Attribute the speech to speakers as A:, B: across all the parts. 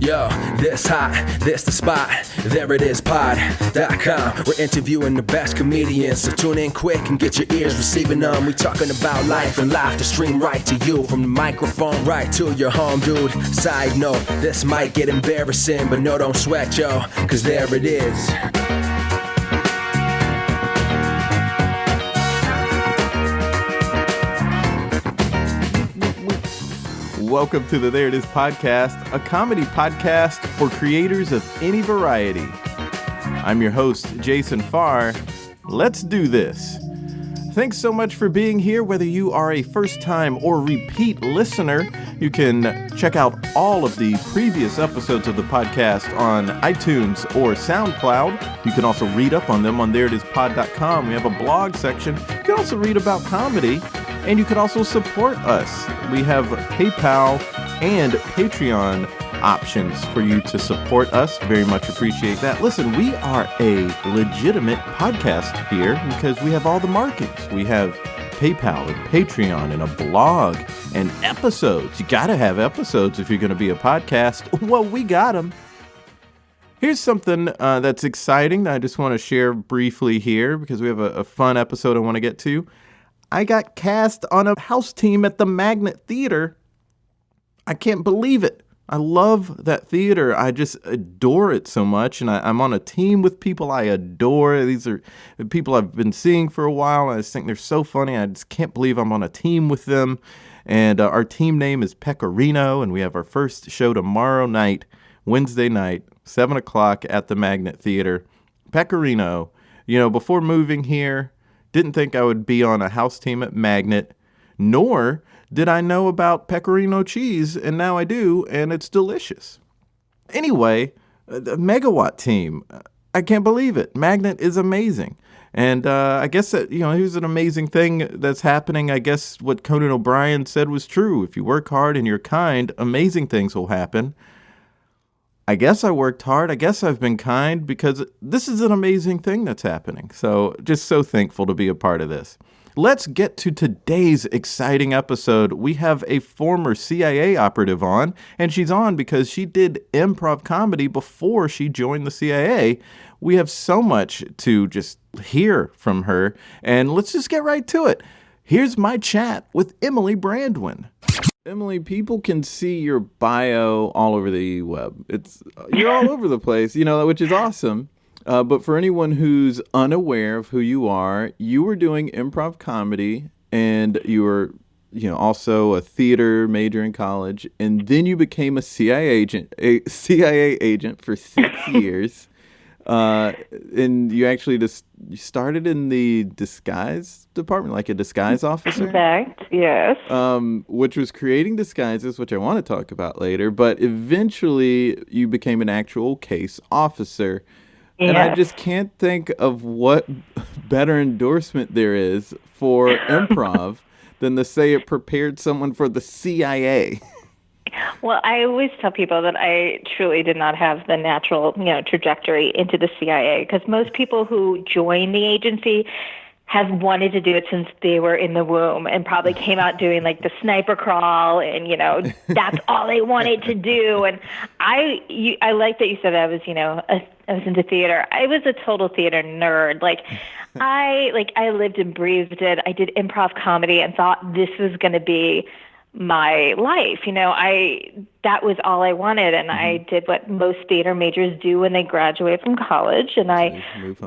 A: Yo, this hot, this the spot, there it is, pod.com. We're interviewing the best comedians, so tune in quick and get your ears receiving them. We talking about life and life to stream right to you, from the microphone right to your home, dude. Side note, this might get embarrassing, but no, don't sweat, yo, cause there it is.
B: Welcome to the There It Is podcast, a comedy podcast for creators of any variety. I'm your host, Jason Farr. Let's do this. Thanks so much for being here, whether you are a first-time or repeat listener. You can check out all of the previous episodes of the podcast on iTunes or SoundCloud. You can also read up on them on thereitispod.com. We have a blog section. You can also read about comedy. And you can also support us. We have PayPal and Patreon options for you to support us. Very much appreciate that. Listen, we are a legitimate podcast here because we have all the markings. We have PayPal and Patreon and a blog and episodes. You got to have episodes if you're going to be a podcast. Well, we got them. Here's something that's exciting that I just want to share briefly here because we have a fun episode I want to get to. I got cast on a house team at the Magnet Theater. I can't believe it. I love that theater. I just adore it so much. And I'm on a team with people I adore. These are people I've been seeing for a while. I just think they're so funny. I just can't believe I'm on a team with them. And our team name is Pecorino. And we have our first show tomorrow night, Wednesday night, 7 o'clock at the Magnet Theater. Pecorino, before moving here, didn't think I would be on a house team at Magnet, nor did I know about pecorino cheese, and now I do, and it's delicious. Anyway, the Megawatt team, I can't believe it. Magnet is amazing. And I guess that, here's an amazing thing that's happening. I guess what Conan O'Brien said was true. If you work hard and you're kind, amazing things will happen. I guess I worked hard. I guess I've been kind because this is an amazing thing that's happening. So just so thankful to be a part of this. Let's get to today's exciting episode. We have a former CIA operative on, and she's on because she did improv comedy before she joined the CIA. We have so much to just hear from her, and let's just get right to it. Here's my chat with Emily Brandwin. Emily, people can see your bio all over the web. You're all over the place, which is awesome. But for anyone who's unaware of who you are, you were doing improv comedy, and you were, also a theater major in college, and then you became a CIA agent for 6 years. And you actually you started in the disguise department, like a disguise officer?
C: Correct, yes.
B: Which was creating disguises, which I want to talk about later, but eventually you became an actual case officer. Yes. And I just can't think of what better endorsement there is for improv than to say it prepared someone for the CIA.
C: Well, I always tell people that I truly did not have the natural, trajectory into the CIA, because most people who join the agency have wanted to do it since they were in the womb and probably came out doing like the sniper crawl and, that's all they wanted to do. And I like that you said I was, I was into theater. I was a total theater nerd. I lived and breathed it. I did improv comedy and thought this was going to be my life. That was all I wanted. And I did what most theater majors do when they graduate from college. And I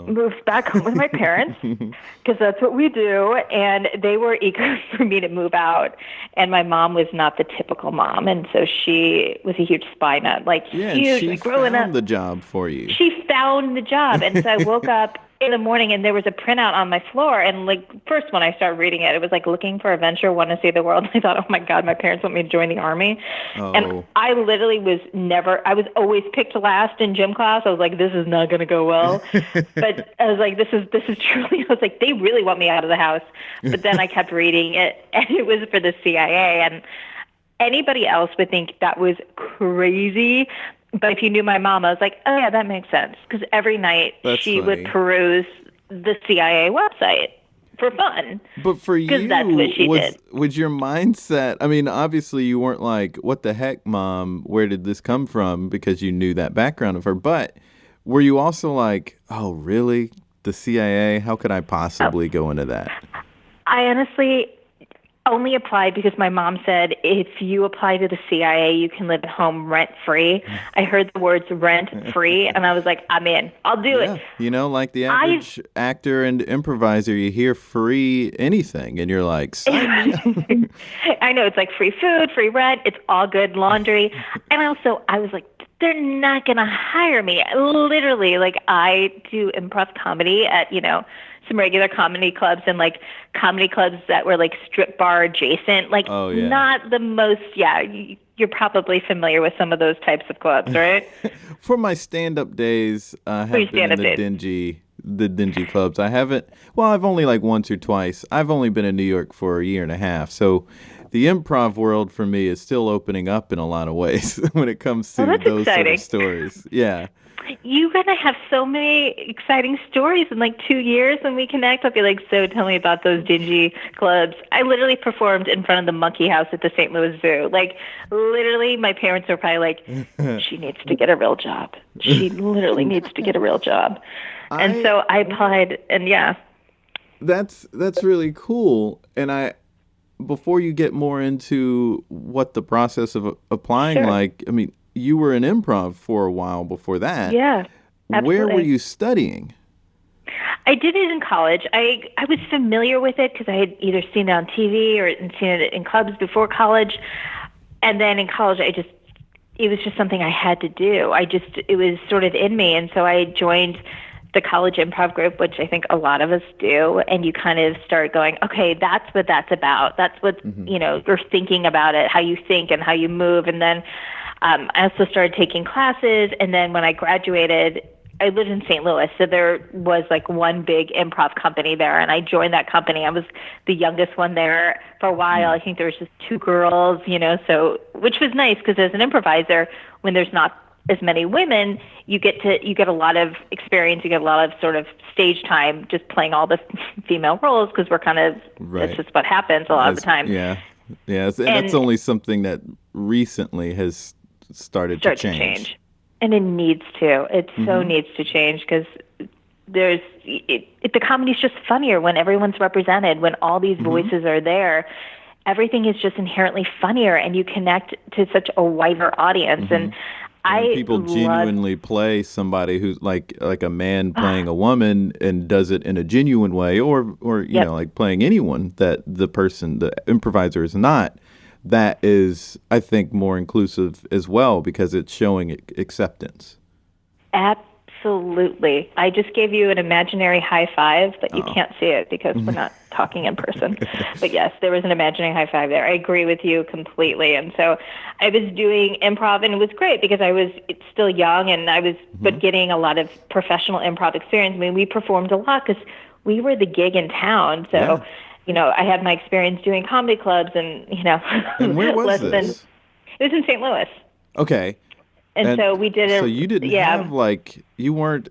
C: moved back home with my parents because that's what we do. And they were eager for me to move out. And my mom was not the typical mom. And so she was a huge spy nut, huge.
B: She found the job for you.
C: She found the job. And so I woke up in the morning and there was a printout on my floor, and first when I started reading it, it was looking for a venture, want to see the world. I thought, oh my God, my parents want me to join the Army.
B: Oh.
C: And I literally I was always picked last in gym class. I was like, this is not going to go well. But I was like, this is truly, I was like, they really want me out of the house. But then I kept reading it, and it was for the CIA. And anybody else would think that was crazy. But if you knew my mom, I was like, oh, yeah, that makes sense. Because every night she would peruse the CIA website for fun.
B: But for you,
C: because that's what she did.
B: Was your mindset, I mean, obviously you weren't like, what the heck, Mom, where did this come from? Because you knew that background of her. But were you also like, oh, really? The CIA? How could I possibly go into that?
C: I honestly only applied because my mom said, if you apply to the CIA, you can live at home rent-free. I heard the words rent-free, and I was like, I'm in. I'll do it.
B: You know, like the average actor and improviser, you hear free anything, and you're like, sign me up.
C: I know. It's like free food, free rent. It's all good laundry. And also, I was like, they're not going to hire me. Literally, like, I do improv comedy at, some regular comedy clubs and like comedy clubs that were like strip bar adjacent, like not the most, you're probably familiar with some of those types of clubs, right?
B: For my stand-up days, I have been in the dingy clubs. I've only like once or twice. I've only been in New York for a year and a half. So the improv world for me is still opening up in a lot of ways when it comes to those sort of stories. Yeah.
C: You're going to have so many exciting stories in like 2 years when we connect. I'll be like, so tell me about those dingy clubs. I literally performed in front of the monkey house at the St. Louis Zoo. Like, literally, my parents were probably like, she needs to get a real job. She literally needs to get a real job. And so I applied, and
B: That's really cool. And before you get more into what the process of applying like, I mean, you were in improv for a while before that.
C: Yeah, absolutely.
B: Where were you studying?
C: I did it in college. I was familiar with it because I had either seen it on TV or seen it in clubs before college. And then in college, it was just something I had to do. It was sort of in me. And so I joined the college improv group, which I think a lot of us do. And you kind of start going, okay, that's what that's about. That's what, you're thinking about it, how you think and how you move. And then I also started taking classes, and then when I graduated, I lived in St. Louis, so there was like one big improv company there, and I joined that company. I was the youngest one there for a while. I think there was just 2 girls, so which was nice because as an improviser, when there's not as many women, you get a lot of experience, you get a lot of sort of stage time just playing all the female roles because we're kind of that's just what happens a lot of the time.
B: Yeah, and that's only something that recently has started to change.
C: And it needs to. It so needs to change because the comedy's just funnier when everyone's represented, when all these voices are there. Everything is just inherently funnier, and you connect to such a wider audience. And
B: people genuinely play somebody who's like a man playing a woman and does it in a genuine way, or you know, like playing anyone that the improviser is not. That is, I think, more inclusive as well because it's showing acceptance.
C: Absolutely. I just gave you an imaginary high five, but you can't see it because we're not talking in person. But yes, there was an imaginary high five there. I agree with you completely. And so I was doing improv, and it was great because I was still young, and I was but getting a lot of professional improv experience. I mean, we performed a lot because we were the gig in town. So, I had my experience doing comedy clubs and,
B: And where was this?
C: It was in St. Louis.
B: Okay.
C: And so we did it.
B: So you didn't have you weren't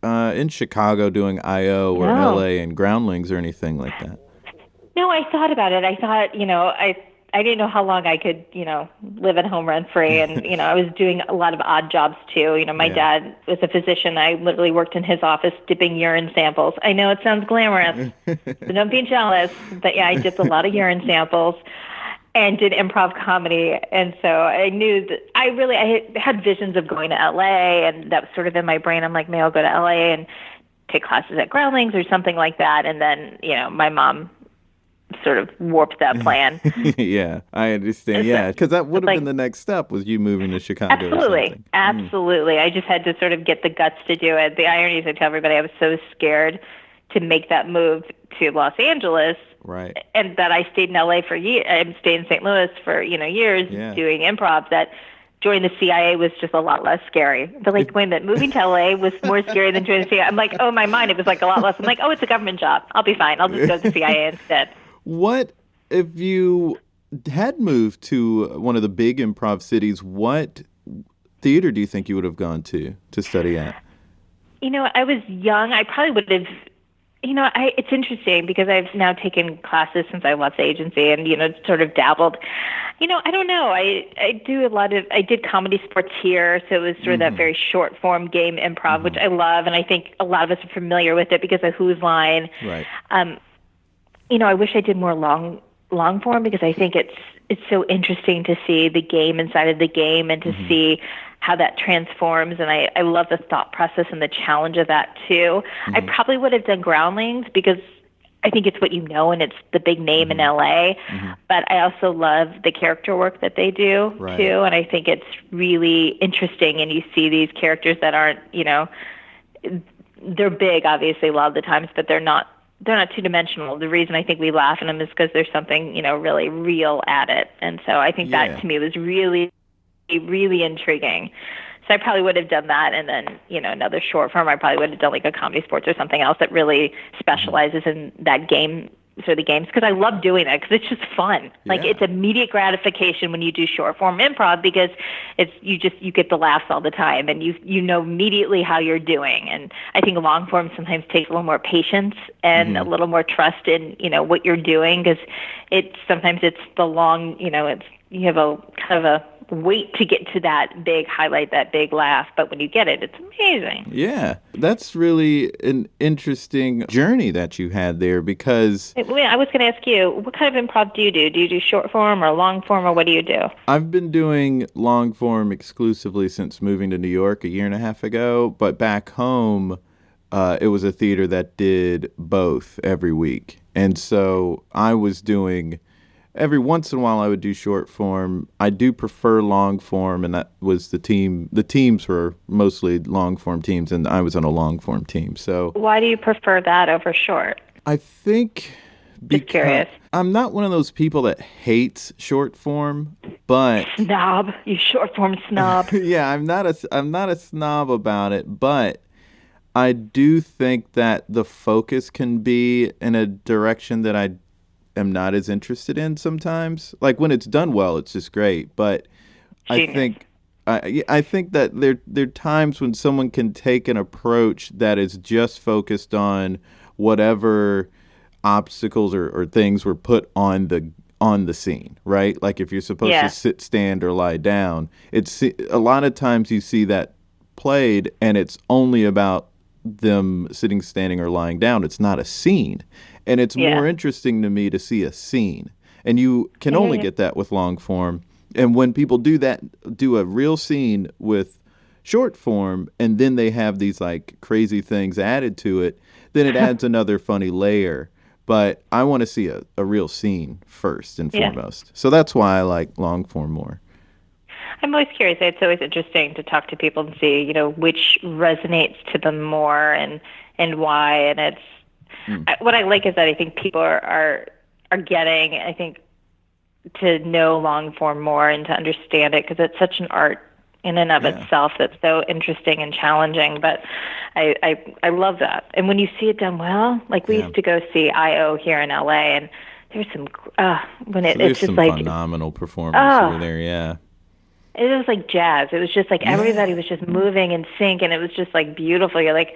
B: in Chicago doing I.O. or L.A. and Groundlings or anything like that?
C: No, I thought about it. I thought, I didn't know how long I could, live at home rent free. And, I was doing a lot of odd jobs too. My dad was a physician. I literally worked in his office dipping urine samples. I know it sounds glamorous, so don't be jealous. But I dipped a lot of urine samples and did improv comedy. And so I knew that I had visions of going to LA, and that was sort of in my brain. I'm like, maybe I'll go to LA and take classes at Groundlings or something like that. And then, my mom sort of warped that plan.
B: Yeah, I understand. Yeah, because that would have been the next step, was you moving to Chicago.
C: Absolutely. Absolutely. I just had to sort of get the guts to do it. The irony is, I tell everybody I was so scared to make that move to Los Angeles.
B: Right.
C: And that I stayed in LA for years. I stayed in St. Louis for, years doing improv, that joining the CIA was just a lot less scary. But wait a minute, moving to LA was more scary than joining the CIA. I'm like, in my mind, it was like a lot less. I'm like, it's a government job. I'll be fine. I'll just go to the CIA instead.
B: What if you had moved to one of the big improv cities? What theater do you think you would have gone to study at?
C: I was young. I probably would have It's interesting because I've now taken classes since I left the agency and, sort of dabbled. I don't know. I did comedy sports here, so it was sort of that very short form game improv, which I love, and I think a lot of us are familiar with it because of Who's Line.
B: Right.
C: I wish I did more long form because I think it's so interesting to see the game inside of the game and to see how that transforms, and I love the thought process and the challenge of that too. I probably would have done Groundlings because I think it's what you know and it's the big name in LA, but I also love the character work that they do too, and I think it's really interesting, and you see these characters that aren't, they're big obviously a lot of the times, but they're not two-dimensional. The reason I think we laugh at them is because there's something, really real at it, and so I think that to me was really intriguing. So I probably would have done that, and then, another short form, I probably would have done like a comedy sports or something else that really specializes in that game, sort of the games, because I love doing that because it's just fun. Like it's immediate gratification when you do short form improv because you get the laughs all the time and you know immediately how you're doing. And I think long form sometimes takes a little more patience and a little more trust in, what you're doing because sometimes it's the long, you have a kind of a wait to get to that big highlight, that big laugh, but when you get it, it's amazing.
B: Yeah, that's really an interesting journey that you had there because...
C: I was going to ask you, what kind of improv do you do? Do you do short form or long form, or what do you do?
B: I've been doing long form exclusively since moving to New York 1.5 years ago, but back home, it was a theater that did both every week. And so I was doing... Every once in a while, I would do short form. I do prefer long form, and that was the team. The teams were mostly long form teams, and I was on a long form team. So,
C: why do you prefer that over short?
B: I think
C: just curious.
B: I'm not one of those people that hates short form, but
C: snob, you short form snob.
B: Yeah, I'm not a snob about it, but I do think that the focus can be in a direction that I am not as interested in sometimes. Like when it's done well, it's just great. But
C: Genius.
B: I think that there are times when someone can take an approach that is just focused on whatever obstacles or things were put on the scene, right? Like if you're supposed to sit, stand, or lie down, it's a lot of times you see that played, and it's only about them sitting, standing, or lying down. It's not a scene. And it's more interesting to me to see a scene. And you can only get that with long form. And when people do a real scene with short form, and then they have these like crazy things added to it, then it adds another funny layer. But I want to see a real scene first and foremost. So that's why I like long form more.
C: I'm always curious. It's always interesting to talk to people and see, which resonates to them more and why. And it's what I like is that I think people are getting, I think, to know long form more and to understand it because it's such an art in and of itself that's so interesting and challenging. But I love that. And when you see it done well, like we used to go see I.O. here in L.A. and there's some it's just
B: some
C: like
B: phenomenal performance over there. Yeah.
C: It was like jazz. It was just like everybody was just moving in sync, and it was just like beautiful. You're like,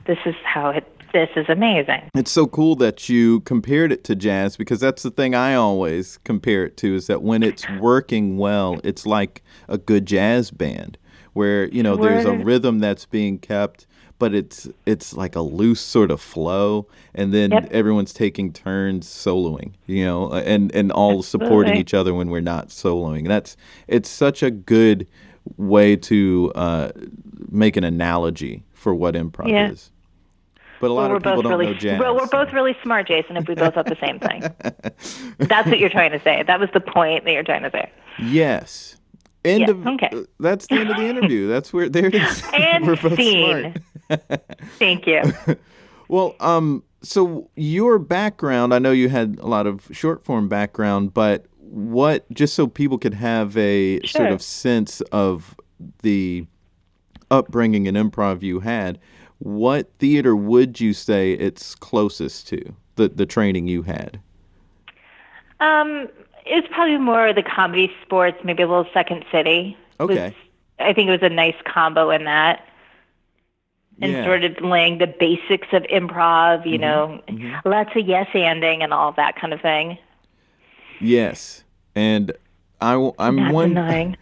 C: this is amazing.
B: It's so cool that you compared it to jazz because that's the thing I always compare it to is that when it's working well, it's like a good jazz band where, there's a rhythm that's being kept, but it's like a loose sort of flow, and then everyone's taking turns soloing, and all supporting each other when we're not soloing. It's such a good way to make an analogy for what improv is. But a lot of people don't know jazz.
C: Well, we're both really smart, Jason, if we both have the same thing. That's what you're trying to say. That was the point that you're trying to say.
B: Yes. That's the end of the interview. There it is.
C: And
B: we're both
C: scene.
B: Smart.
C: Thank you.
B: Well, so your background, I know you had a lot of short form background, but just so people could have a sort of sense of the upbringing in improv you had, what theater would you say it's closest to, the training you had?
C: It's probably more the comedy sports, maybe a little Second City.
B: Okay.
C: I think it was a nice combo in that. and
B: Yeah.
C: sort of laying the basics of improv, you know,
B: Mm-hmm.
C: lots of yes-anding and all that kind of thing.
B: Yes. And I'm
C: Not
B: one
C: denying.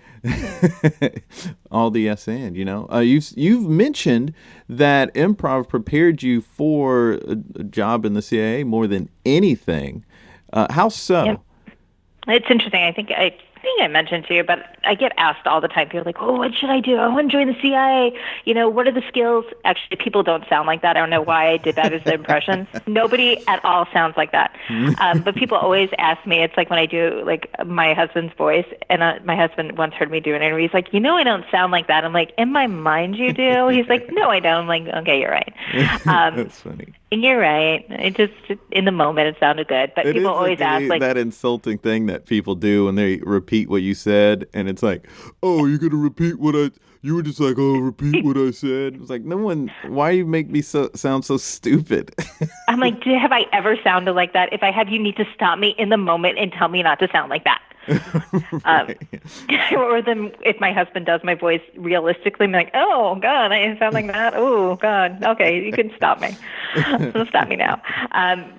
B: all the yes and, you know. You've mentioned that improv prepared you for a job in the CIA more than anything. How so?
C: Yep. It's interesting. I think I mentioned to you, but I get asked all the time. People are like, "Oh, what should I do? I want to join the CIA. You know, what are the skills?" Actually, people don't sound like that. I don't know why I did that as the impression. Nobody at all sounds like that. But people always ask me. It's like when I do like my husband's voice, and my husband once heard me do an interview. He's like, "You know, I don't sound like that." I'm like, "In my mind, you do." He's like, "No, I don't." I'm like, "Okay, you're right."
B: That's funny.
C: And you're right. It just in the moment it sounded good, but
B: It
C: people
B: is
C: always ask like,
B: that insulting thing that people do when they repeat what you said, and it's like, "Oh, you're gonna repeat what I." You were just like, "Oh, repeat what I said." It's like, no one. Why you make me sound so stupid?
C: I'm like, have I ever sounded like that? If I have, you need to stop me in the moment and tell me not to sound like that. Or then if my husband does my voice realistically, I'm like, oh, God, I sound like that. Oh, God. Okay, you can stop me. So stop me now.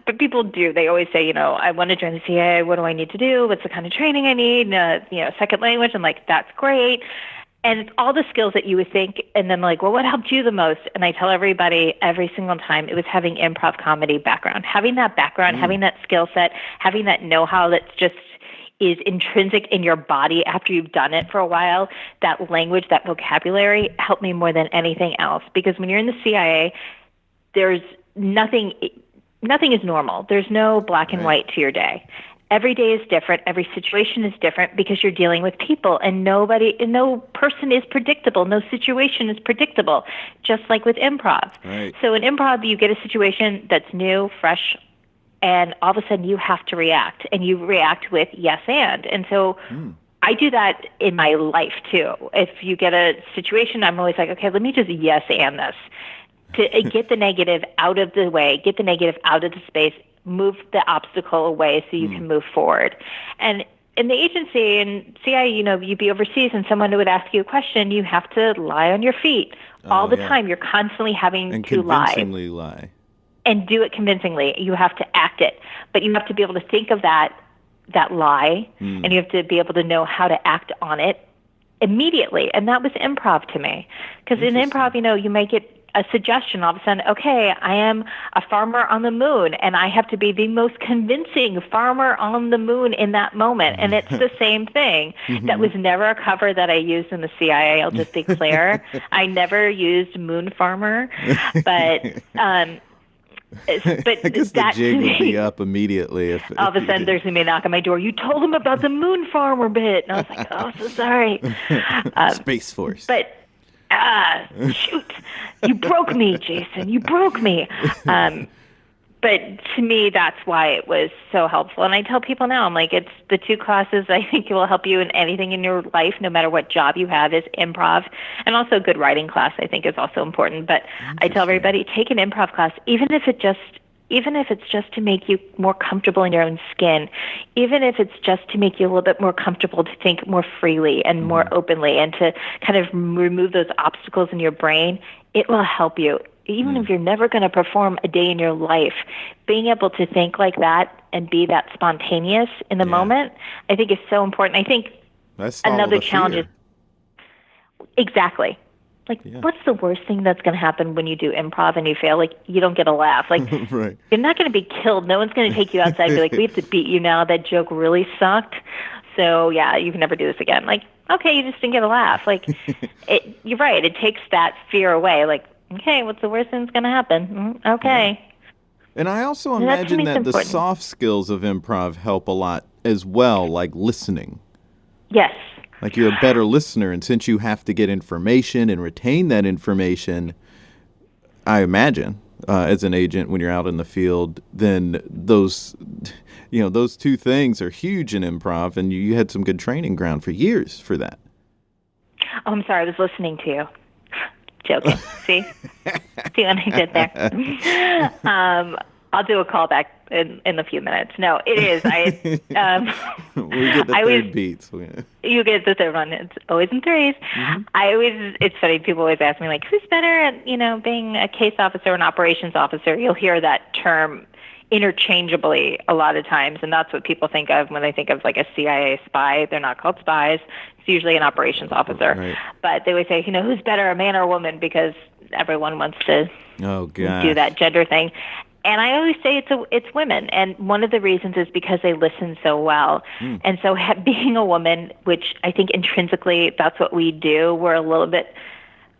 C: But people do. They always say, you know, I want to join the CIA. What do I need to do? What's the kind of training I need? You know, second language. I'm like, that's great. And it's all the skills that you would think, and then like, well, what helped you the most? And I tell everybody every single time it was having improv comedy background, having that background, having that skill set, having that know-how that's just is intrinsic in your body after you've done it for a while. That language, that vocabulary helped me more than anything else. Because when you're in the CIA, there's nothing is normal. There's no black and white to your day. Every day is different. Every situation is different because you're dealing with people, and no person is predictable. No situation is predictable, just like with improv.
B: Right.
C: So in improv, you get a situation that's new, fresh, and all of a sudden you have to react, and you react with yes and. And so I do that in my life too. If you get a situation, I'm always like, okay, let me just yes and this to get the negative out of the way, get the negative out of the space, move the obstacle away so you can move forward. And in the agency and CIA, you know, you'd be overseas and someone would ask you a question, you have to lie on your feet all the time. You're constantly having
B: And
C: to lie.
B: convincingly lie.
C: And do it convincingly. You have to act it. But you have to be able to think of that lie, and you have to be able to know how to act on it immediately. And that was improv to me. Because in improv, you know, you make it a suggestion all of a sudden, okay, I am a farmer on the moon, and I have to be the most convincing farmer on the moon in that moment. And it's the same thing. That was never a cover that I used in the CIA, I'll just be clear. I never used moon farmer, but
B: I guess the jig would be up immediately. If
C: all of a sudden there's going to be a knock on my door. You told him about the moon farmer bit. And I was like, oh, so sorry.
B: Space Force.
C: But shoot, you broke me, Jason. You broke me. But to me, that's why it was so helpful. And I tell people now, I'm like, it's the two classes I think will help you in anything in your life, no matter what job you have, is improv. And also a good writing class, I think, is also important. But I tell everybody, take an improv class, even if it's just to make you more comfortable in your own skin, even if it's just to make you a little bit more comfortable to think more freely and more openly and to kind of remove those obstacles in your brain, it will help you. Even if you're never going to perform a day in your life, being able to think like that and be that spontaneous in the moment, I think is so important. I think another challenge is exactly. Like, what's the worst thing that's going to happen when you do improv and you fail? Like, you don't get a laugh. Like,
B: right.
C: You're not going to be killed. No one's going to take you outside and be like, we have to beat you now. That joke really sucked. So, yeah, you can never do this again. Like, okay, you just didn't get a laugh. Like, you're right. It takes that fear away. Like, okay, what's the worst thing that's going to happen? Okay.
B: Yeah. And I also imagine that the soft skills of improv help a lot as well, like listening.
C: Yes.
B: Like you're a better listener, and since you have to get information and retain that information, I imagine, as an agent when you're out in the field, then those two things are huge in improv, and you had some good training ground for years for that.
C: Oh, I'm sorry, I was listening to you. Joking. See what I did there? I'll do a callback in a few minutes. No, it is.
B: We get the third beats.
C: You get the third one. It's always in threes. It's funny. People always ask me, like, who's better at, being a case officer or an operations officer? You'll hear that term interchangeably a lot of times, and that's what people think of when they think of like a CIA spy. They're not called spies. It's usually an operations officer.
B: Right.
C: But they would say, who's better, a man or a woman? Because everyone wants to do that gender thing. And I always say it's women. And one of the reasons is because they listen so well. And so being a woman, which I think intrinsically that's what we do, we're a little bit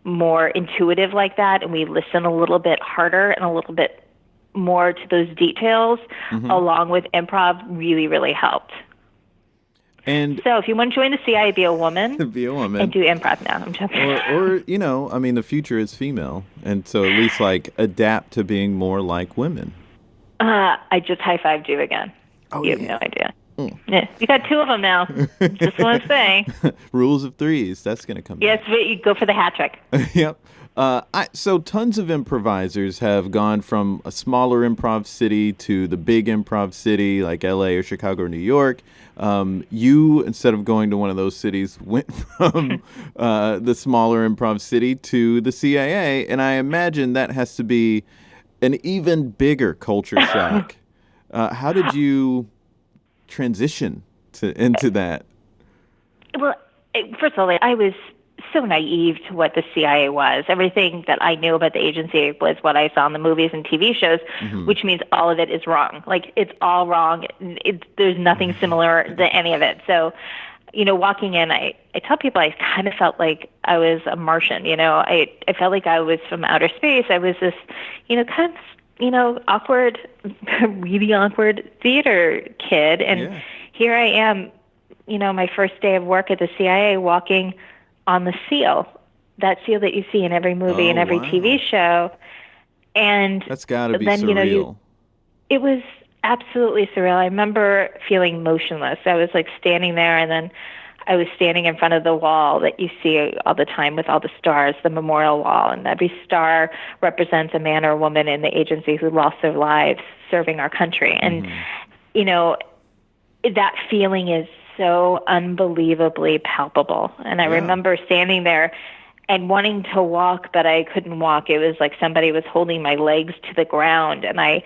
C: more intuitive like that, and we listen a little bit harder and a little bit more to those details, along with improv, really, really helped.
B: And
C: so if you want to join the CIA, be a woman.
B: Be a woman.
C: And do improv now. I'm joking.
B: Or the future is female. And so at least, adapt to being more like women.
C: I just high-fived you again.
B: Oh,
C: you have no idea. Yeah, you got two of them now. Just want to say.
B: Rules of threes. That's going to come.
C: Yes, but you go for the hat trick.
B: Yep. So tons of improvisers have gone from a smaller improv city to the big improv city like LA or Chicago or New York. You, instead of going to one of those cities, went from the smaller improv city to the CIA. And I imagine that has to be an even bigger culture shock. How did you transition into that?
C: Well, first of all, I was so naive to what the CIA was. Everything that I knew about the agency was what I saw in the movies and TV shows, which means all of it is wrong. Like, it's all wrong. There's nothing similar to any of it. So, walking in, I tell people I kind of felt like I was a Martian. I felt like I was from outer space. I was this, kind of, awkward, really awkward theater kid. And here I am, my first day of work at the CIA, walking on the seal, that seal that you see in every movie and every TV show. And
B: that's got to be surreal.
C: It was absolutely surreal. I remember feeling motionless. I was standing there, and then I was standing in front of the wall that you see all the time with all the stars, the memorial wall, and every star represents a man or a woman in the agency who lost their lives serving our country. And, that feeling is so unbelievably palpable. And I remember standing there and wanting to walk, but I couldn't walk. It was like somebody was holding my legs to the ground. And I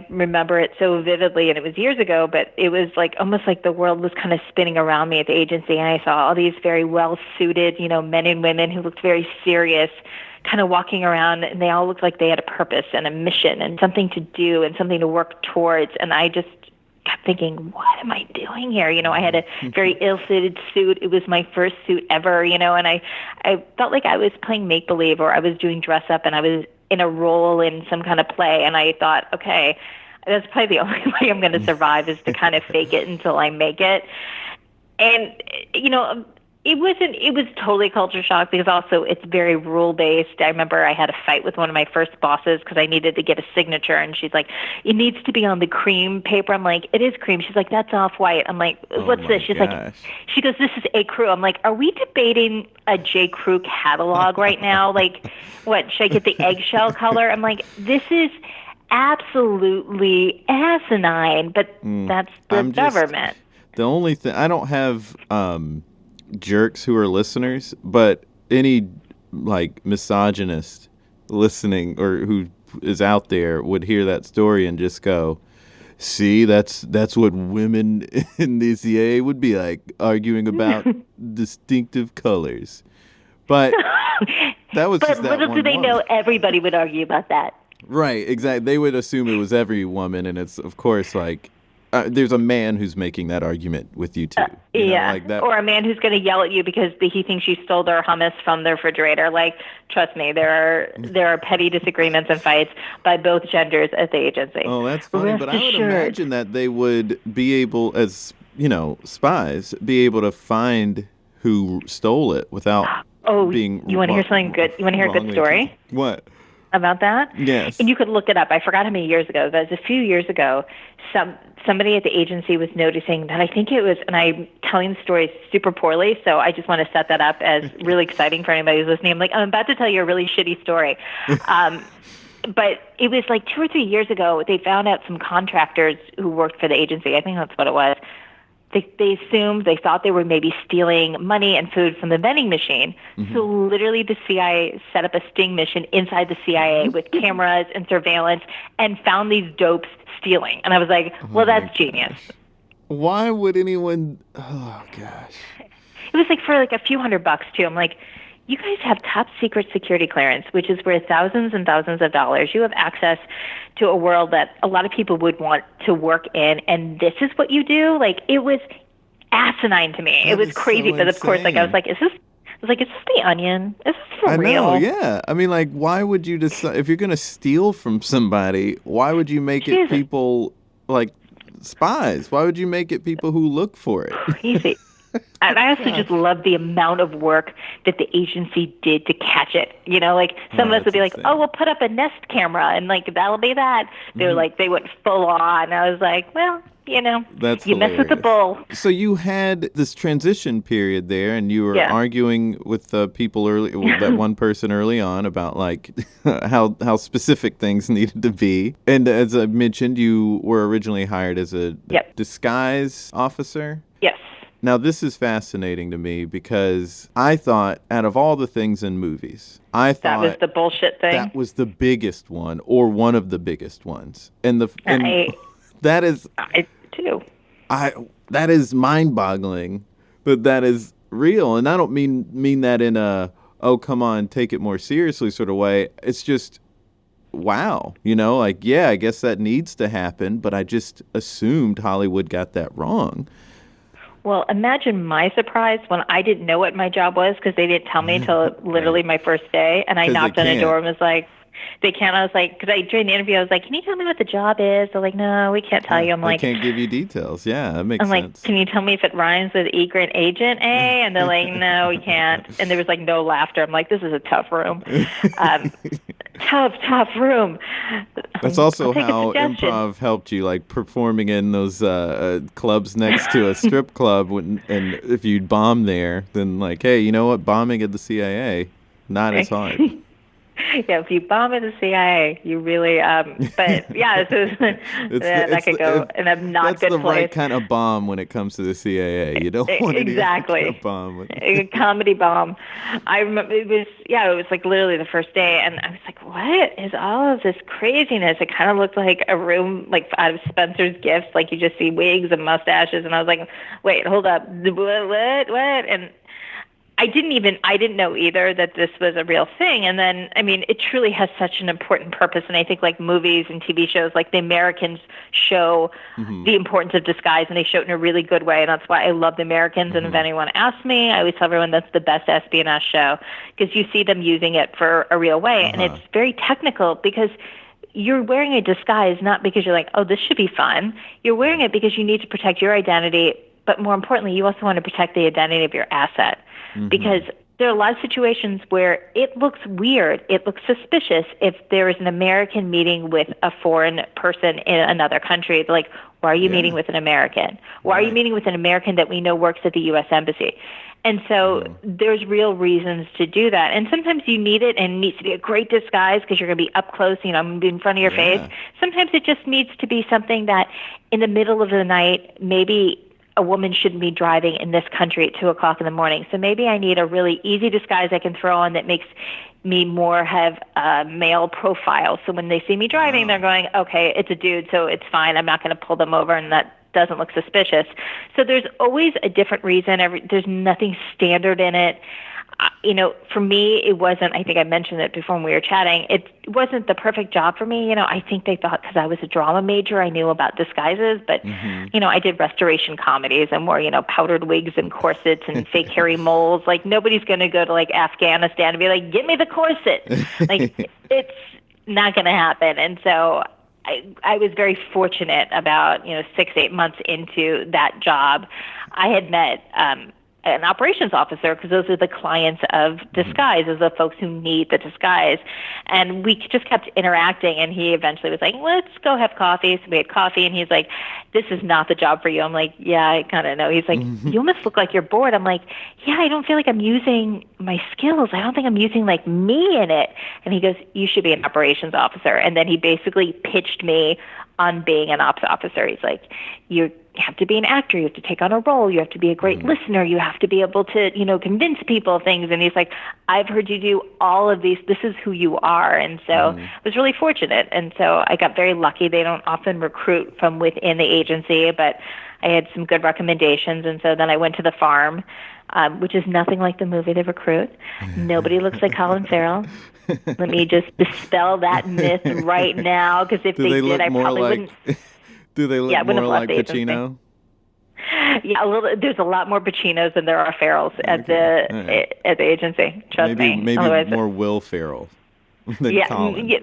C: remember it so vividly, and it was years ago, but it was almost like the world was kind of spinning around me at the agency. And I saw all these very well-suited, men and women who looked very serious, kind of walking around, and they all looked like they had a purpose and a mission and something to do and something to work towards. And I just kept thinking, what am I doing here? I had a very ill-fitted suit. It was my first suit ever, and I felt like I was playing make-believe, or I was doing dress-up, and I was in a role in some kind of play. And I thought, okay, that's probably the only way I'm going to survive is to kind of fake it until I make it. And, it was totally culture shock, because also it's very rule-based. I remember I had a fight with one of my first bosses because I needed to get a signature, and she's like, it needs to be on the cream paper. I'm like, it is cream. She's like, that's off-white. I'm like, what's this? She's like, she goes, this is A. Crew. I'm like, are we debating a J. Crew catalog right now? Like, what, should I get the eggshell color? I'm like, this is absolutely asinine, but that's the government.
B: The only thing, I don't have jerks who are listeners, but any misogynist listening or who is out there would hear that story and just go, see, that's what women in the CIA would be like, arguing about distinctive colors. But that was just that
C: little
B: one
C: do they know everybody would argue about that.
B: Right, exactly. They would assume it was every woman, and it's, of course, there's a man who's making that argument with you, too.
C: Or a man who's going to yell at you because he thinks you stole their hummus from the refrigerator. Trust me, there are petty disagreements and fights by both genders at the agency.
B: Oh, that's funny. But I would imagine that they would be able, as, spies, be able to find who stole it without being
C: you want to hear something good? You want to hear a good story?
B: What?
C: About that?
B: Yes.
C: And you could look it up. I forgot how many years ago. That was a few years ago. Somebody at the agency was noticing that, I think it was, and I'm telling the story super poorly, so I just want to set that up as really exciting for anybody who's listening. I'm about to tell you a really shitty story. But it was like 2 or 3 years ago, they found out some contractors who worked for the agency. I think that's what it was. They assumed, they thought they were maybe stealing money and food from the vending machine. So literally the CIA set up a sting mission inside the CIA with cameras and surveillance and found these dopes stealing. And I was like, well, that's genius.
B: Why would anyone? Oh gosh.
C: It was like for like a few $100 too. I'm like, you guys have top secret security clearance, which is worth thousands and thousands of dollars. You have access to a world that a lot of people would want to work in, and this is what you do? Like, it was asinine to me. It was crazy, but of course, like, I was like, is this The Onion? Is this for real?
B: I know, yeah. I mean, like, why would you decide, if you're going to steal from somebody, why would you make it people, like, spies? Why would you make it people who look for it?
C: Crazy. And I also just love the amount of work that the agency did to catch it. You know, like some of us would be
B: insane.
C: like, oh, we'll put up a Nest camera and like that'll be that. They're like, they went full on. I was like, well, you know,
B: That's
C: you mess with the bull.
B: So you had this transition period there, and you were arguing with the people that one person early on about like how specific things needed to be. And as I mentioned, you were originally hired as a disguise officer.
C: Yes.
B: Now, this is fascinating to me because I thought, out of all the things in movies, that
C: was the bullshit thing.
B: That was the biggest one, or one of the biggest ones. And that is...
C: I too.
B: That is mind-boggling, but that is real. And I don't mean that in a, oh, come on, take it more seriously sort of way. It's just, wow. You know, like, yeah, I guess that needs to happen, but I just assumed Hollywood got that wrong.
C: Well, imagine my surprise when I didn't know what my job was because they didn't tell me until literally my first day. And I knocked on a door and was like, they can't. I was like, because during the interview, I was like, can you tell me what the job is? They're like, no, we can't tell you. I'm like,
B: I can't give you details. Yeah, that makes sense.
C: I'm like, can you tell me if it rhymes with egret agent A? And they're like, no, we can't. And there was like no laughter. I'm like, this is a tough room. Tough room.
B: That's also how improv helped you, like performing in those clubs next to a strip club. And if you'd bomb there, then like, hey, you know what? Bombing at the CIA, not as hard.
C: Yeah, if you bomb at the CIA, you really, but yeah, that could go in a not good place.
B: That's the right kind of bomb when it comes to the CIA. You don't want to bomb.
C: A comedy bomb. I remember it was like literally the first day, and I was like, what is all of this craziness? It kind of looked like a room like out of Spencer's Gifts, like you just see wigs and mustaches, and I was like, wait, hold up, what? And I didn't know either that this was a real thing. And then, I mean, it truly has such an important purpose. And I think like movies and TV shows, like the Americans show the importance of disguise, and they show it in a really good way. And that's why I love the Americans. And if anyone asks me, I always tell everyone that's the best espionage show because you see them using it for a real way. And it's very technical because you're wearing a disguise not because you're like, oh, this should be fun. You're wearing it because you need to protect your identity. But more importantly, you also want to protect the identity of your asset. Because there are a lot of situations where it looks weird, it looks suspicious if there is an American meeting with a foreign person in another country. They're like, why are you meeting with an American? Why are you meeting with an American that we know works at the U.S. Embassy? And so there's real reasons to do that. And sometimes you need it, and it needs to be a great disguise because you're going to be up close, you know, in front of your face. Sometimes it just needs to be something that in the middle of the night, maybe a woman shouldn't be driving in this country at 2 o'clock in the morning. So maybe I need a really easy disguise I can throw on that makes me more have a male profile. So when they see me driving, they're going, okay, it's a dude, so it's fine. I'm not going to pull them over, and that doesn't look suspicious. So there's always a different reason. There's nothing standard in it. You know, for me, it wasn't, I think I mentioned it before when we were chatting, it wasn't the perfect job for me. You know, I think they thought because I was a drama major, I knew about disguises, but, you know, I did restoration comedies and wore, you know, powdered wigs and corsets and fake hairy moles. Like, nobody's going to go to, like, Afghanistan and be like, give me the corset. Like, it's not going to happen. And so I was very fortunate about, 6-8 months into that job. I had met an operations officer because those are the clients of disguise, those are the folks who need the disguise. And we just kept interacting, and he eventually was like, let's go have coffee. So we had coffee, and he's like, this is not the job for you. I'm like, yeah, I kind of know. He's like, you almost look like you're bored. I'm like, yeah, I don't feel like I'm using my skills. I don't think I'm using like me in it. And he goes, you should be an operations officer. And then he basically pitched me on being an ops officer. He's like, you have to be an actor. You have to take on a role. You have to be a great listener. You have to be able to, convince people of things. And he's like, I've heard you do all of these. This is who you are. And so I was really fortunate. And so I got very lucky. They don't often recruit from within the agency, but I had some good recommendations. And so then I went to the farm, which is nothing like the movie The Recruit. Nobody looks like Colin Farrell. Let me just dispel that myth right now, because if they did, I probably wouldn't.
B: Do they look more like Pacino?
C: Yeah, a little. There's a lot more Pacinos than there are Farrells at the agency. Trust me.
B: Maybe
C: Otherwise,
B: more Will Ferrell than Colin.
C: Yeah.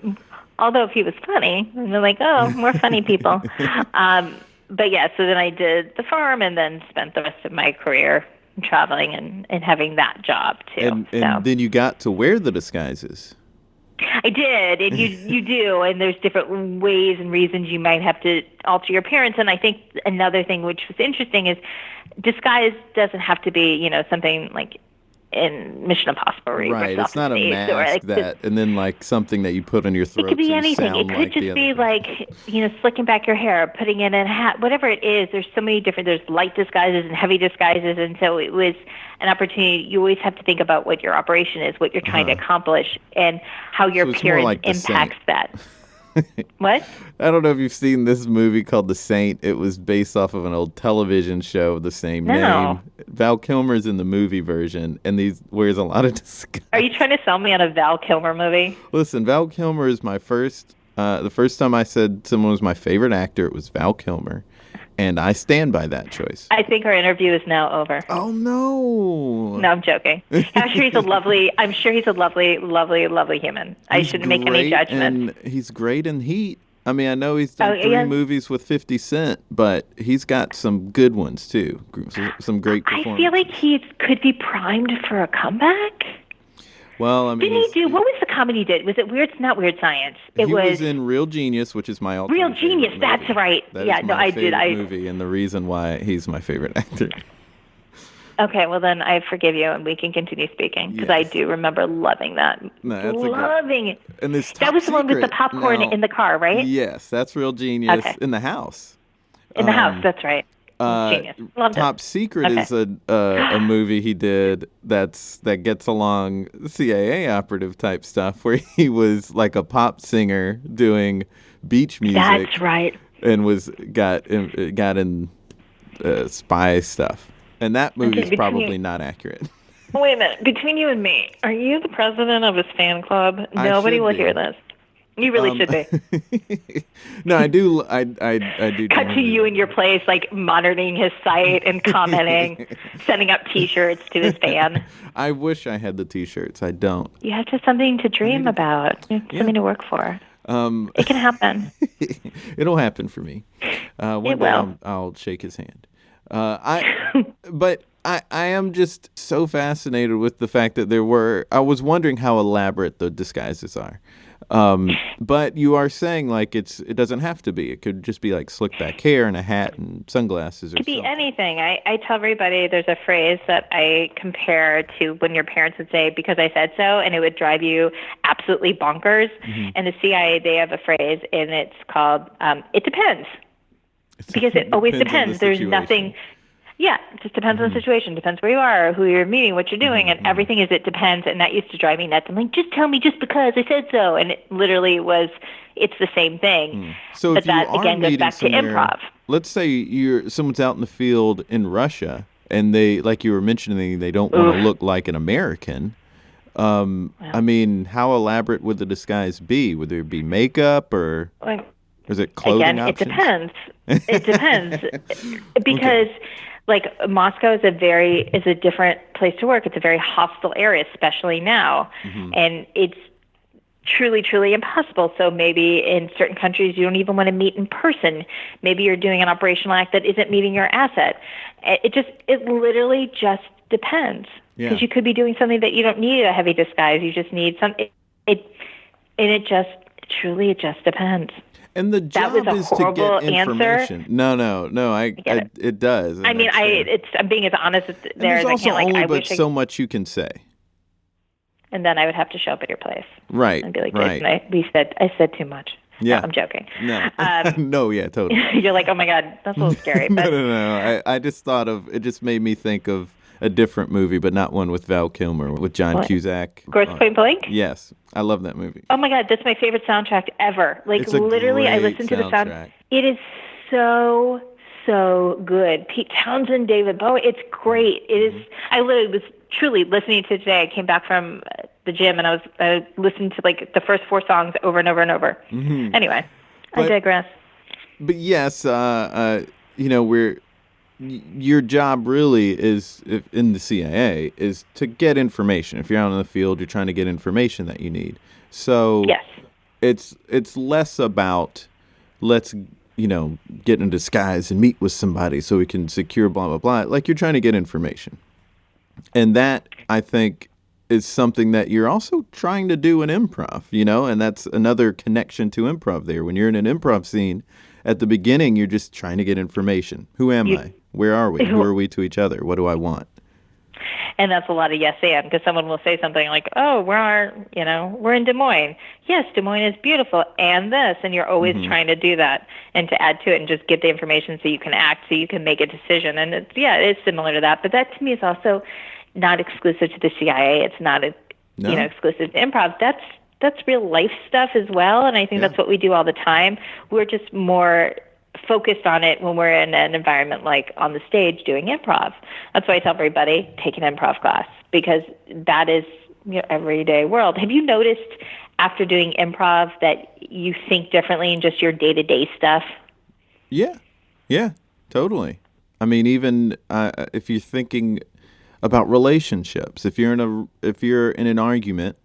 C: Although if he was funny, and they're like, oh, more funny people. But yeah, so then I did the farm, and then spent the rest of my career traveling and having that job too.
B: And then you got to wear the disguises.
C: I did, and you do, and there's different ways and reasons you might have to alter your appearance. And I think another thing which was interesting is disguise doesn't have to be, something like in Mission Impossible.
B: Right, it's not a mask and then like something that you put on your throat.
C: It could be anything. It could just be like, slicking back your hair, putting in a hat, whatever it is. There's so many different, there's light disguises and heavy disguises. And so it was an opportunity. You always have to think about what your operation is, what you're trying to accomplish, and how your appearance impacts that. What?
B: I don't know if you've seen this movie called The Saint. It was based off of an old television show of the same name. Val Kilmer's in the movie version, and he wears a lot of disguise.
C: Are you trying to sell me on a Val Kilmer movie?
B: Listen, Val Kilmer is my first. The first time I said someone was my favorite actor, it was Val Kilmer, and I stand by that choice.
C: I think our interview is now over.
B: Oh no!
C: No, I'm joking. I'm sure he's a lovely, lovely human. I shouldn't make any judgment.
B: And he's great in Heat. I mean, I know he's done three movies with 50 Cent, but he's got some good ones too. Some great performances.
C: I feel like he could be primed for a comeback.
B: Well, I mean,
C: didn't he do? What was the comedy he did? Was it Weird? Not Weird Science.
B: He was in Real Genius, which is my all-time
C: Real Genius.
B: Movie.
C: That's right.
B: I did. Movie, and the reason why he's my favorite actor.
C: Okay, well then I forgive you, and we can continue speaking because I do remember loving that. Loving it.
B: And this
C: that was the one with the popcorn in the car, right?
B: Yes, that's Real Genius.
C: Okay.
B: In the house.
C: In the house, that's right. Genius. Loved
B: Top
C: it.
B: Secret is a movie he did that gets along CIA operative type stuff, where he was like a pop singer doing beach music.
C: That's right.
B: And got in spy stuff. And that movie is probably not accurate.
C: Wait a minute. Between you and me, are you the president of his fan club? Nobody will hear this. You really should be.
B: No, I do. I do.
C: Cut to you in your place, like monitoring his site and commenting, sending up T-shirts to his fan.
B: I wish I had the T-shirts. I don't.
C: You have to have something to dream about. You have something to work for. It can happen.
B: It'll happen for me. One day I'll shake his hand. But I am just so fascinated with the fact that I was wondering how elaborate the disguises are. But you are saying like it doesn't have to be. It could just be like slick back hair and a hat and sunglasses or something.
C: It could be anything. I tell everybody there's a phrase that I compare to when your parents would say, because I said so, and it would drive you absolutely bonkers. Mm-hmm. And the CIA, they have a phrase, and it's called, it depends. Because it always depends. There's nothing. Yeah, it just depends on the situation. Depends where you are, who you're meeting, what you're doing, and everything is it depends. And that used to drive me nuts. I'm like, just tell me just because I said so. And it literally it's the same thing.
B: So
C: but that, again, goes back to improv.
B: Let's say someone's out in the field in Russia, and they, like you were mentioning, they don't want to look like an American. I mean, how elaborate would the disguise be? Would there be makeup or is it clothing options?
C: It depends. It depends. Because like Moscow is a different place to work. It's a very hostile area, especially now. Mm-hmm. And truly, truly impossible. So maybe in certain countries you don't even want to meet in person. Maybe you're doing an operational act that isn't meeting your asset. It literally just depends. Because you could be doing something that you don't need a heavy disguise. You just need it just depends.
B: And the job is to get information.
C: Answer.
B: No. It does.
C: I mean, I'm being as honest there as I can.
B: There's only but so much you can say.
C: And then I would have to show up at your place.
B: Right.
C: And be like,
B: right.
C: I said too much.
B: Yeah.
C: No, I'm joking.
B: No. No, yeah, totally.
C: You're like, oh my God, that's a little scary. But
B: No. I just thought it just made me think of a different movie, but not one with Val Kilmer, with John Cusack.
C: Grosse Pointe Blank?
B: Yes. I love that movie.
C: Oh my God, that's my favorite soundtrack ever. Like, literally, I listen to the soundtrack. It is so good. Pete Townsend, David Bowie, it's great. It is. I literally was truly listening to it today. I came back from the gym and I listened to like the first 4 songs over and over and over. Mm-hmm. Anyway, I digress.
B: But yes, your job really is, in the CIA, is to get information. If you're out in the field, you're trying to get information that you need. So
C: yes.
B: It's less about let's get in disguise and meet with somebody so we can secure blah blah blah. Like, you're trying to get information, and that, I think, is something that you're also trying to do in improv. And that's another connection to improv there. When you're in an improv scene, at the beginning, you're just trying to get information. Who am I? Where are we? Who are we to each other? What do I want?
C: And that's a lot of yes and, because someone will say something like, oh, we're in Des Moines. Yes, Des Moines is beautiful, and this. And you're always trying to do that and to add to it and just get the information so you can act, so you can make a decision. And it is similar to that. But that, to me, is also not exclusive to the CIA. It's not exclusive to improv. That's real life stuff as well. And I think that's what we do all the time. We're just more focused on it when we're in an environment like on the stage doing improv. That's why I tell everybody, take an improv class, because that is everyday world. Have you noticed after doing improv that you think differently in just your day-to-day stuff? Yeah,
B: totally. I mean, even if you're thinking about relationships, if you're in an argument,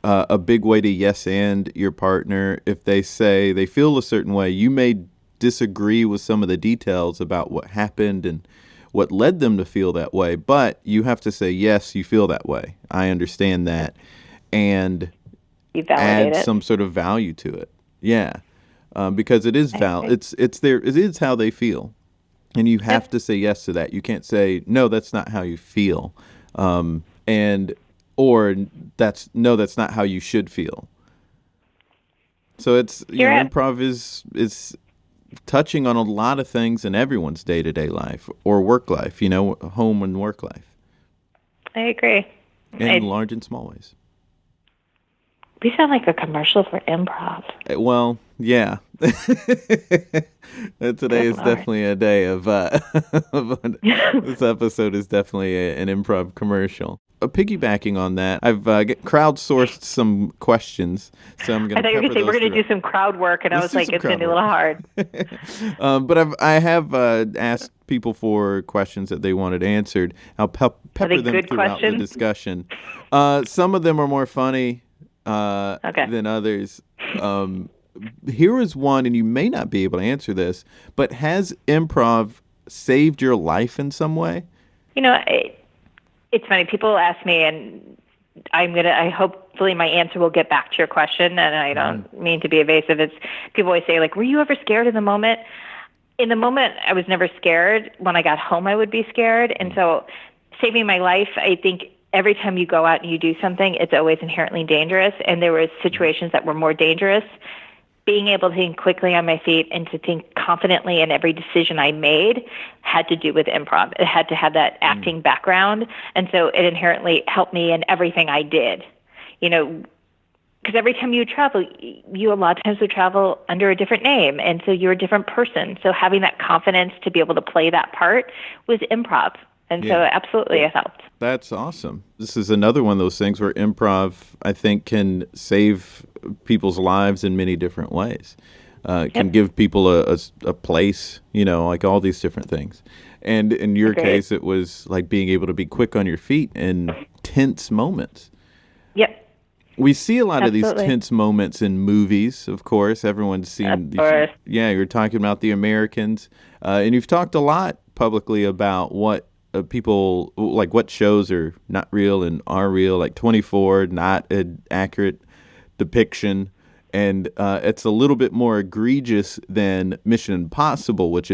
B: a big way to yes and your partner, if they say they feel a certain way, you may disagree with some of the details about what happened and what led them to feel that way, but you have to say, yes, you feel that way. I understand that, and add some sort of value to it. Yeah, because it is It is how they feel, and you have to say yes to that. You can't say no. That's not how you feel, or that's not how you should feel. So it's improv is touching on a lot of things in everyone's day-to-day life or work life, home and work life.
C: I agree.
B: In large and small ways.
C: We sound like a commercial for improv.
B: Well, yeah. Today is definitely a day of this episode is definitely an improv commercial. Piggybacking on that, I've crowdsourced some questions, so I'm going to. I thought you were going to say
C: we're going to do some crowd work, and I was like, it's going to be a little hard.
B: But I have asked people for questions that they wanted answered. I'll pepper them throughout the discussion. Some of them are more funny than others. Here is one, and you may not be able to answer this, but has improv saved your life in some way?
C: It's funny. People ask me, and I hopefully my answer will get back to your question, and I don't mean to be evasive. People always say, like, were you ever scared in the moment? In the moment, I was never scared. When I got home, I would be scared. And so saving my life, I think every time you go out and you do something, it's always inherently dangerous. And there were situations that were more dangerous. Being able to think quickly on my feet and to think confidently in every decision I made had to do with improv. It had to have that acting background. And so it inherently helped me in everything I did. Because every time you travel, you a lot of times would travel under a different name. And so you're a different person. So having that confidence to be able to play that part was improv. And so absolutely it helped.
B: That's awesome. This is another one of those things where improv, I think, can save people's lives in many different ways. Can give people a place, like all these different things. And in your case, it was like being able to be quick on your feet in tense moments.
C: Yep.
B: We see a lot of these
C: Absolutely.
B: tense moments in movies, of course. Everyone's seen
C: Of
B: these.
C: course.
B: Yeah, you're talking about The Americans. And you've talked a lot publicly about what people, like what shows are not real and are real, like 24, not an accurate depiction. And it's a little bit more egregious than Mission Impossible, which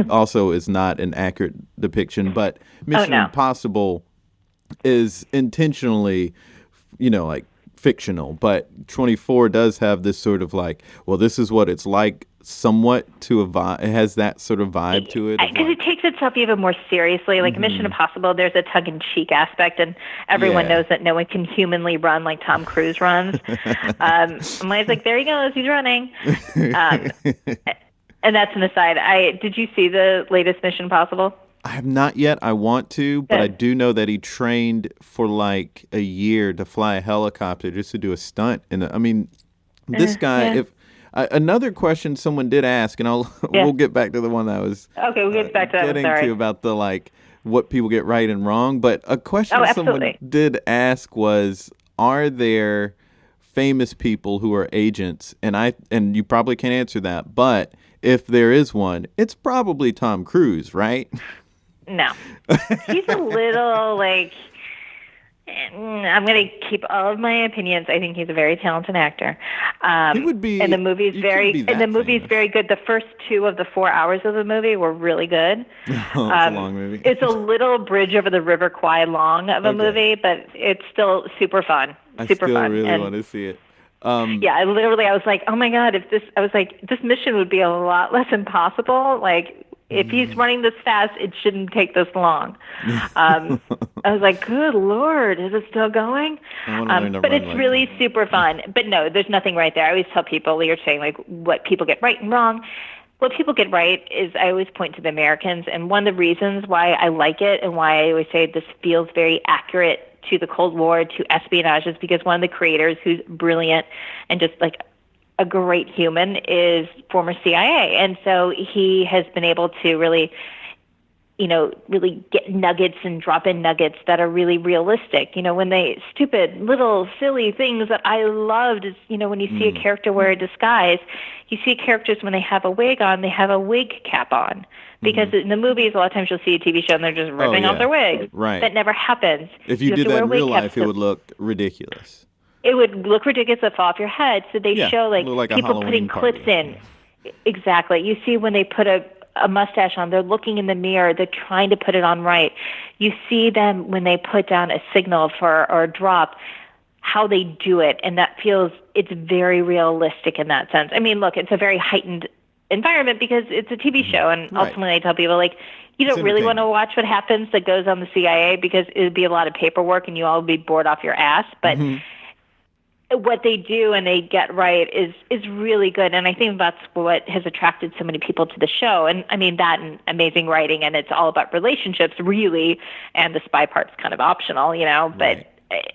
B: also is not an accurate depiction. But Mission Impossible is intentionally, like fictional. But 24 does have this sort of like, well, this is what it's like somewhat to a vibe. It has that sort of vibe to it.
C: Because it takes itself even more seriously. Like Mission Impossible, there's a tongue-in-cheek aspect, and everyone knows that no one can humanly run like Tom Cruise runs. I'm always like, there he goes, he's running. And that's an aside. Did you see the latest Mission Impossible?
B: I have not yet. I want to, but I do know that he trained for like a year to fly a helicopter just to do a stunt. And this guy, another question someone did ask, and we'll get back to the one I was
C: we'll get back to that.
B: getting to about the like what people get right and wrong. But a question someone did ask was, are there famous people who are agents? And you probably can't answer that, but if there is one, it's probably Tom Cruise, right?
C: No. He's a little like, I'm going to keep all of my opinions. I think he's a very talented actor.
B: He would be.
C: And the movie's very good. The first 2 of the 4 hours of the movie were really good.
B: It's a long movie.
C: It's a little bridge over the River Kwai long of a movie, but it's still super fun.
B: I still really want to see it.
C: I was like, oh my God, this mission would be a lot less impossible. Like, if he's running this fast, it shouldn't take this long. I was like, good Lord, is it still going? But it's really super fun. But no, there's nothing right there. I always tell people, you're saying like what people get right and wrong. What people get right is I always point to The Americans. And one of the reasons why I like it and why I always say this feels very accurate to the Cold War, to espionage, is because one of the creators, who's brilliant and just like a great human, is former CIA. And so he has been able to really get nuggets and drop in nuggets that are really realistic. When they stupid little silly things that I loved is, when you see a character wear a disguise, you see characters when they have a wig on, they have a wig cap on. Because in the movies, a lot of times you'll see a TV show and they're just ripping off their wigs.
B: Right.
C: That never happens.
B: If you did that in real life, it would look ridiculous.
C: It would look ridiculous if fall off your head. So they show like people putting clips in. Exactly. You see when they put a mustache on, they're looking in the mirror, they're trying to put it on right. You see them when they put down a signal or a drop, how they do it. And it's very realistic in that sense. I mean, look, it's a very heightened environment because it's a TV show. And ultimately I tell people, like, you don't really want to watch what happens that goes on the CIA because it would be a lot of paperwork and you all would be bored off your ass. But what they do and they get right is really good. And I think that's what has attracted so many people to the show. And I mean, that and amazing writing, and it's all about relationships really. And the spy part's kind of optional, but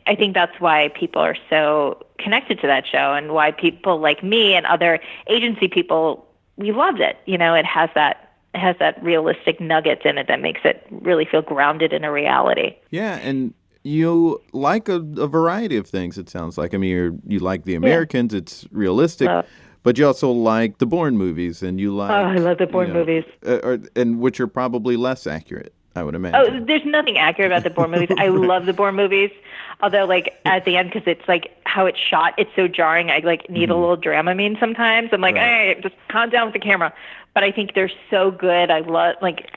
C: I think that's why people are so connected to that show and why people like me and other agency people, we loved it. It has that realistic nuggets in it that makes it really feel grounded in a reality.
B: Yeah. And you like a variety of things, it sounds like. I mean, you like The Americans, it's realistic, but you also like the Bourne movies, and you like... Oh,
C: I love the Bourne movies.
B: And which are probably less accurate, I would imagine.
C: Oh, there's nothing accurate about the Bourne movies. I love the Bourne movies, although, like, at the end, because it's, like, how it's shot, it's so jarring, I, like, need a little Dramamine sometimes. I'm like, hey, just calm down with the camera. But I think they're so good. I love, like...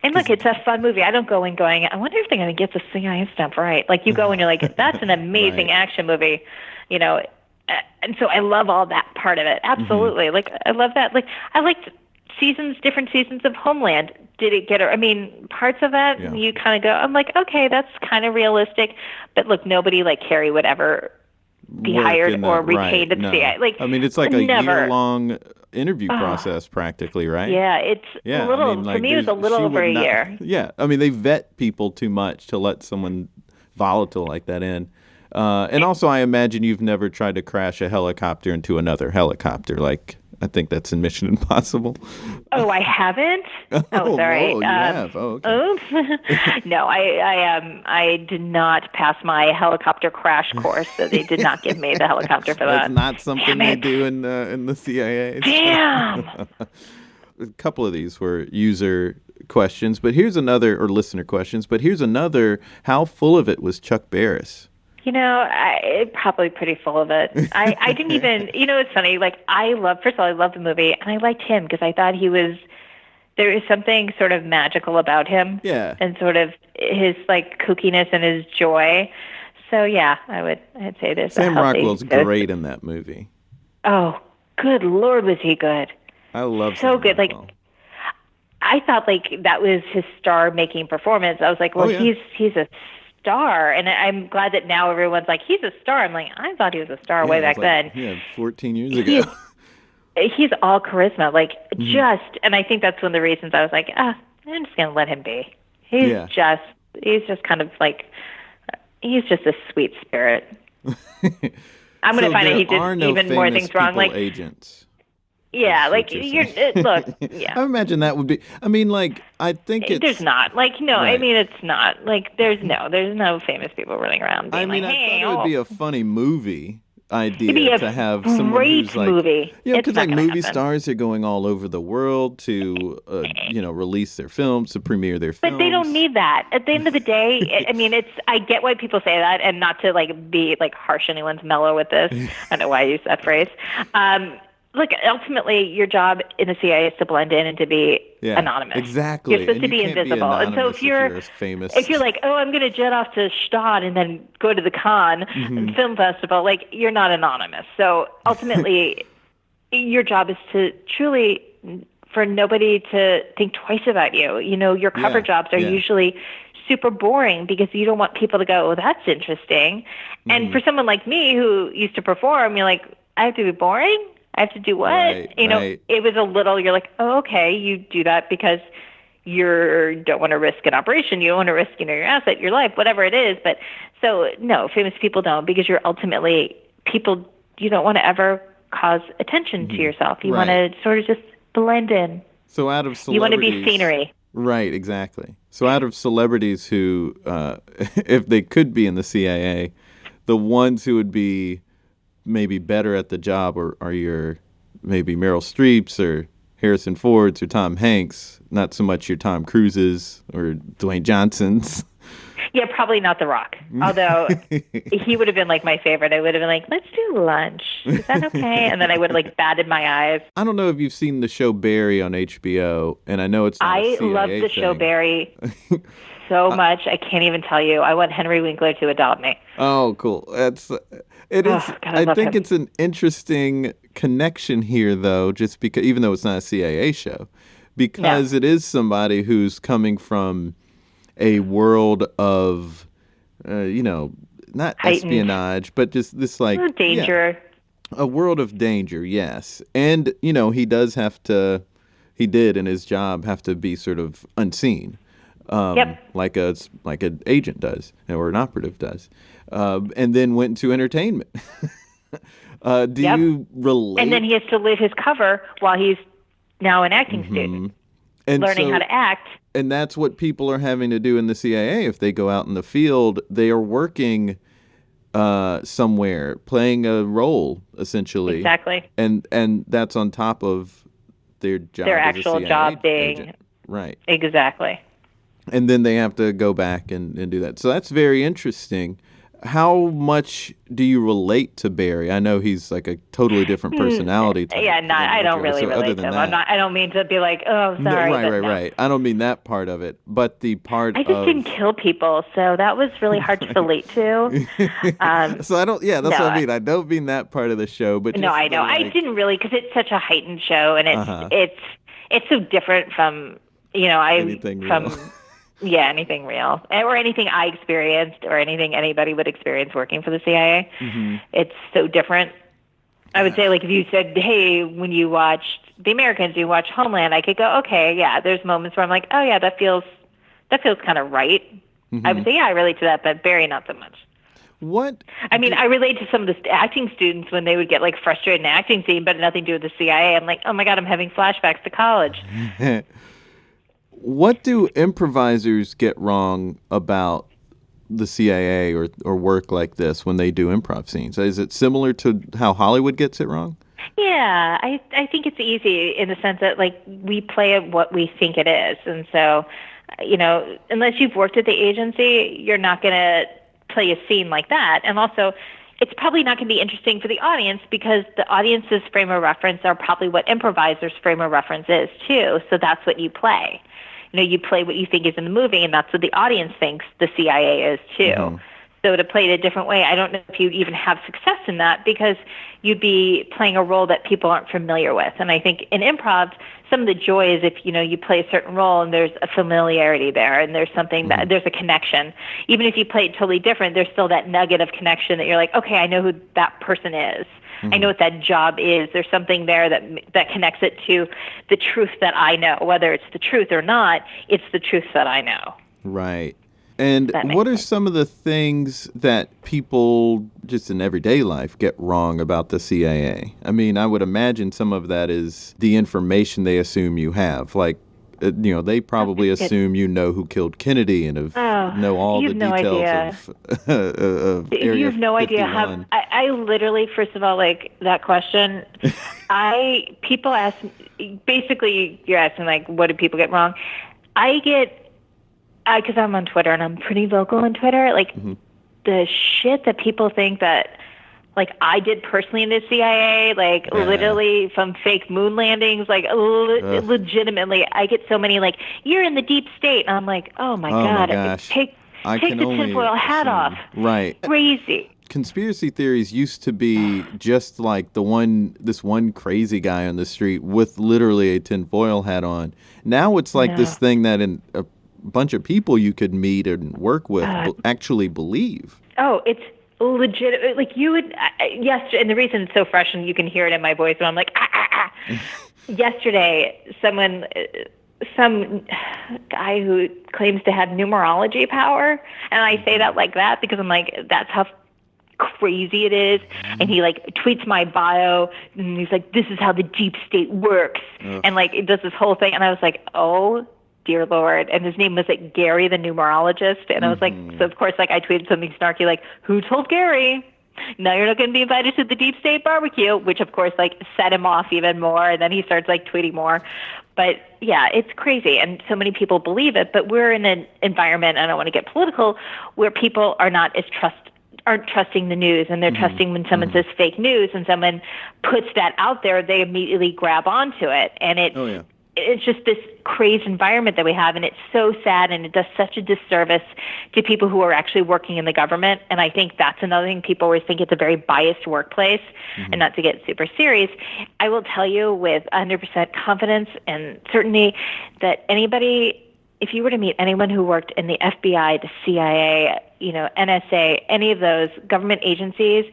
C: And look, it's a fun movie. I don't go in going, I wonder if they're going to get the CIA stuff right. Like, you go and you're like, that's an amazing action movie, and so I love all that part of it. Absolutely. Like, I love that. Like, I liked different seasons of Homeland. Did it get, parts of that, you kind of go, I'm like, okay, that's kind of realistic. But look, nobody like Carrie would ever be hired or retained at the CIA. Like,
B: I mean, it's like a year-long interview process practically, right?
C: Yeah, it's a little, for me, it was a little over a year.
B: Yeah, I mean, they vet people too much to let someone volatile like that in. And also, I imagine you've never tried to crash a helicopter into another helicopter, like I think that's in Mission Impossible.
C: Oh, I haven't? Oh, sorry.
B: You have. Oh, okay.
C: Oops. No, I did not pass my helicopter crash course, so they did not give me the helicopter for that.
B: That's not something they do in the CIA.
C: Damn.
B: A couple of these were user questions, but here's another, or listener questions, but here's another. How full of it was Chuck Barris?
C: Probably pretty full of it. I didn't even, it's funny. Like, first of all, I love the movie, and I liked him because I thought there is something sort of magical about him.
B: Yeah.
C: And sort of his, like, kookiness and his joy. So, yeah, I'd say this.
B: Sam Rockwell's great in that movie.
C: Oh, good Lord, was he good.
B: I love
C: so
B: Sam
C: good.
B: Rockwell.
C: Like, I thought, like, that was his star-making performance. I was like, well, he's a star, and I'm glad that now everyone's like, he's a star. I'm like, I thought he was a star way back then.
B: Yeah, 14 years ago.
C: He's all charisma, like and I think that's one of the reasons I was like, I'm just gonna let him be. He's just kind of like, he's just a sweet spirit. I'm gonna find out he did even more things wrong, like
B: agents.
C: Yeah, like look. Yeah,
B: I imagine that would be. I mean, like, I think
C: there's not. Like, no,
B: right.
C: I mean, it's not. Like, there's no famous people running around being
B: I
C: hey,
B: thought it would be a funny movie idea to have someone who's like,
C: movie.
B: Because like movie stars are going all over the world to, release their films, to premiere their films.
C: But they don't need that. At the end of the day, I mean, I get why people say that, and not to like be like harsh anyone's mellow with this. I don't know why I use that phrase. Look, ultimately, your job in the CIA is to blend in and to be anonymous.
B: Exactly.
C: You're supposed to be invisible. And so if you're like, oh, I'm going to jet off to Stade and then go to the Cannes and film festival, like, you're not anonymous. So ultimately, your job is to truly, for nobody to think twice about you. Your cover jobs are usually super boring because you don't want people to go, oh, that's interesting. And for someone like me who used to perform, you're like, I have to be boring? I have to do what?
B: Right.
C: It was a little, you're like, oh, okay, you do that because you don't want to risk an operation. You don't want to risk, your asset, your life, whatever it is. But so, no, famous people don't, because you're ultimately people, you don't want to ever cause attention to yourself. You want to sort of just blend in.
B: So out of celebrities.
C: You want to be scenery.
B: Right, exactly. So out of celebrities who, if they could be in the CIA, the ones who would be maybe better at the job are your maybe Meryl Streeps or Harrison Fords or Tom Hanks, not so much your Tom Cruises or Dwayne Johnsons.
C: Yeah, probably not The Rock. Although he would have been like my favorite. I would have been like, let's do lunch. Is that okay? And then I would have like batted my eyes.
B: I don't know if you've seen the show Barry on HBO, and I know it's not a CIA
C: love the show Barry so much. I can't even tell you. I want Henry Winkler to adopt me.
B: Oh, cool. I think it's an interesting connection here, though, just because, even though it's not a CIA show, because it is somebody who's coming from a world of, not heightened espionage, but just this like
C: danger.
B: A world of danger, yes. And, he did in his job have to be sort of unseen. Like an agent does, or an operative does, and then went into entertainment. Do you relate?
C: And then he has to live his cover while he's now an acting student, and learning how to act.
B: And that's what people are having to do in the CIA. If they go out in the field, they are working somewhere, playing a role, essentially.
C: Exactly.
B: And that's on top of their job.
C: Their
B: as
C: actual
B: a CIA
C: job being
B: agent. Right.
C: Exactly.
B: And then they have to go back and do that. So that's very interesting. How much do you relate to Barry? I know he's like a totally different personality type.
C: Yeah, I don't really relate to him. I don't mean to be like, oh, sorry.
B: Right. I don't mean that part of it, but the part
C: I just didn't kill people, so that was really hard to relate to.
B: So I don't, that's what I mean. I don't mean that part of the show, but
C: no, I know. I didn't really, because it's such a heightened show, and it's so different from,
B: anything real.
C: Yeah, anything real, or anything I experienced, or anything anybody would experience working for the CIA. It's so different. I would say, like, if you said, hey, when you watched The Americans, you watch Homeland, I could go, okay, yeah, there's moments where I'm like, oh, yeah, that feels kind of right. I would say, yeah, I relate to that, but Barry, not so much.
B: What?
C: I mean, I relate to some of the acting students when they would get like frustrated in an acting scene, but nothing to do with the CIA. I'm like, oh my God, I'm having flashbacks to college.
B: What do improvisers get wrong about the CIA or work like this when they do improv scenes? Is it similar to how Hollywood gets it wrong?
C: Yeah, I think it's easy in the sense that like we play it what we think it is. And so, unless you've worked at the agency, you're not going to play a scene like that. And also, it's probably not going to be interesting for the audience because the audience's frame of reference are probably what improvisers' frame of reference is too. So that's what you play. You play what you think is in the movie, and that's what the audience thinks the CIA is too. Mm-hmm. So to play it a different way, I don't know if you'd even have success in that because you'd be playing a role that people aren't familiar with. And I think in improv, some of the joy is if, you play a certain role and there's a familiarity there and there's something that there's a connection. Even if you play it totally different, there's still that nugget of connection that you're like, okay, I know who that person is. I know what that job is. There's something there that connects it to the truth that I know. Whether it's the truth or not, it's the truth that I know.
B: Right. And what are some of the things that people just in everyday life get wrong about the CIA? I mean, I would imagine some of that is the information they assume you have. Like, they probably assume you know who killed Kennedy and know all the details of Area
C: You have no
B: 51.
C: idea how. I literally, first of all, like that question, people ask, basically you're asking like, what do people get wrong? Because I'm on Twitter and I'm pretty vocal on Twitter, like the shit that people think that like I did personally in the CIA, like literally from fake moon landings, like legitimately, I get so many like, you're in the deep state. And I'm like, oh my God, take the tinfoil hat off.
B: Right.
C: Crazy.
B: Conspiracy theories used to be just like this one crazy guy on the street with literally a tinfoil hat on. Now it's like this thing that in a bunch of people you could meet and work with actually believe. Oh,
C: it's legit. Like you would, and the reason it's so fresh and you can hear it in my voice when I'm like, Yesterday, some guy who claims to have numerology power, and I say that like that because I'm like, that's how crazy it is. And he like tweets my bio and he's like, this is how the deep state works. And like it does this whole thing. And I was like, oh dear Lord. And his name was like Gary the numerologist. And I was like, so of course, like I tweeted something snarky like, who told Gary? Now you're not going to be invited to the deep state barbecue, which of course like set him off even more. And then he starts like tweeting more. But yeah, it's crazy. And so many people believe it, but we're in an environment, I don't want to get political, where people are not as aren't trusting the news, and they're trusting when someone says fake news and someone puts that out there, they immediately grab onto it. And it's just this crazed environment that we have, and it's so sad, and it does such a disservice to people who are actually working in the government. And I think that's another thing. People always think it's a very biased workplace, and not to get super serious. I will tell you with 100% confidence and certainty that if you were to meet anyone who worked in the FBI, the CIA, NSA, any of those government agencies,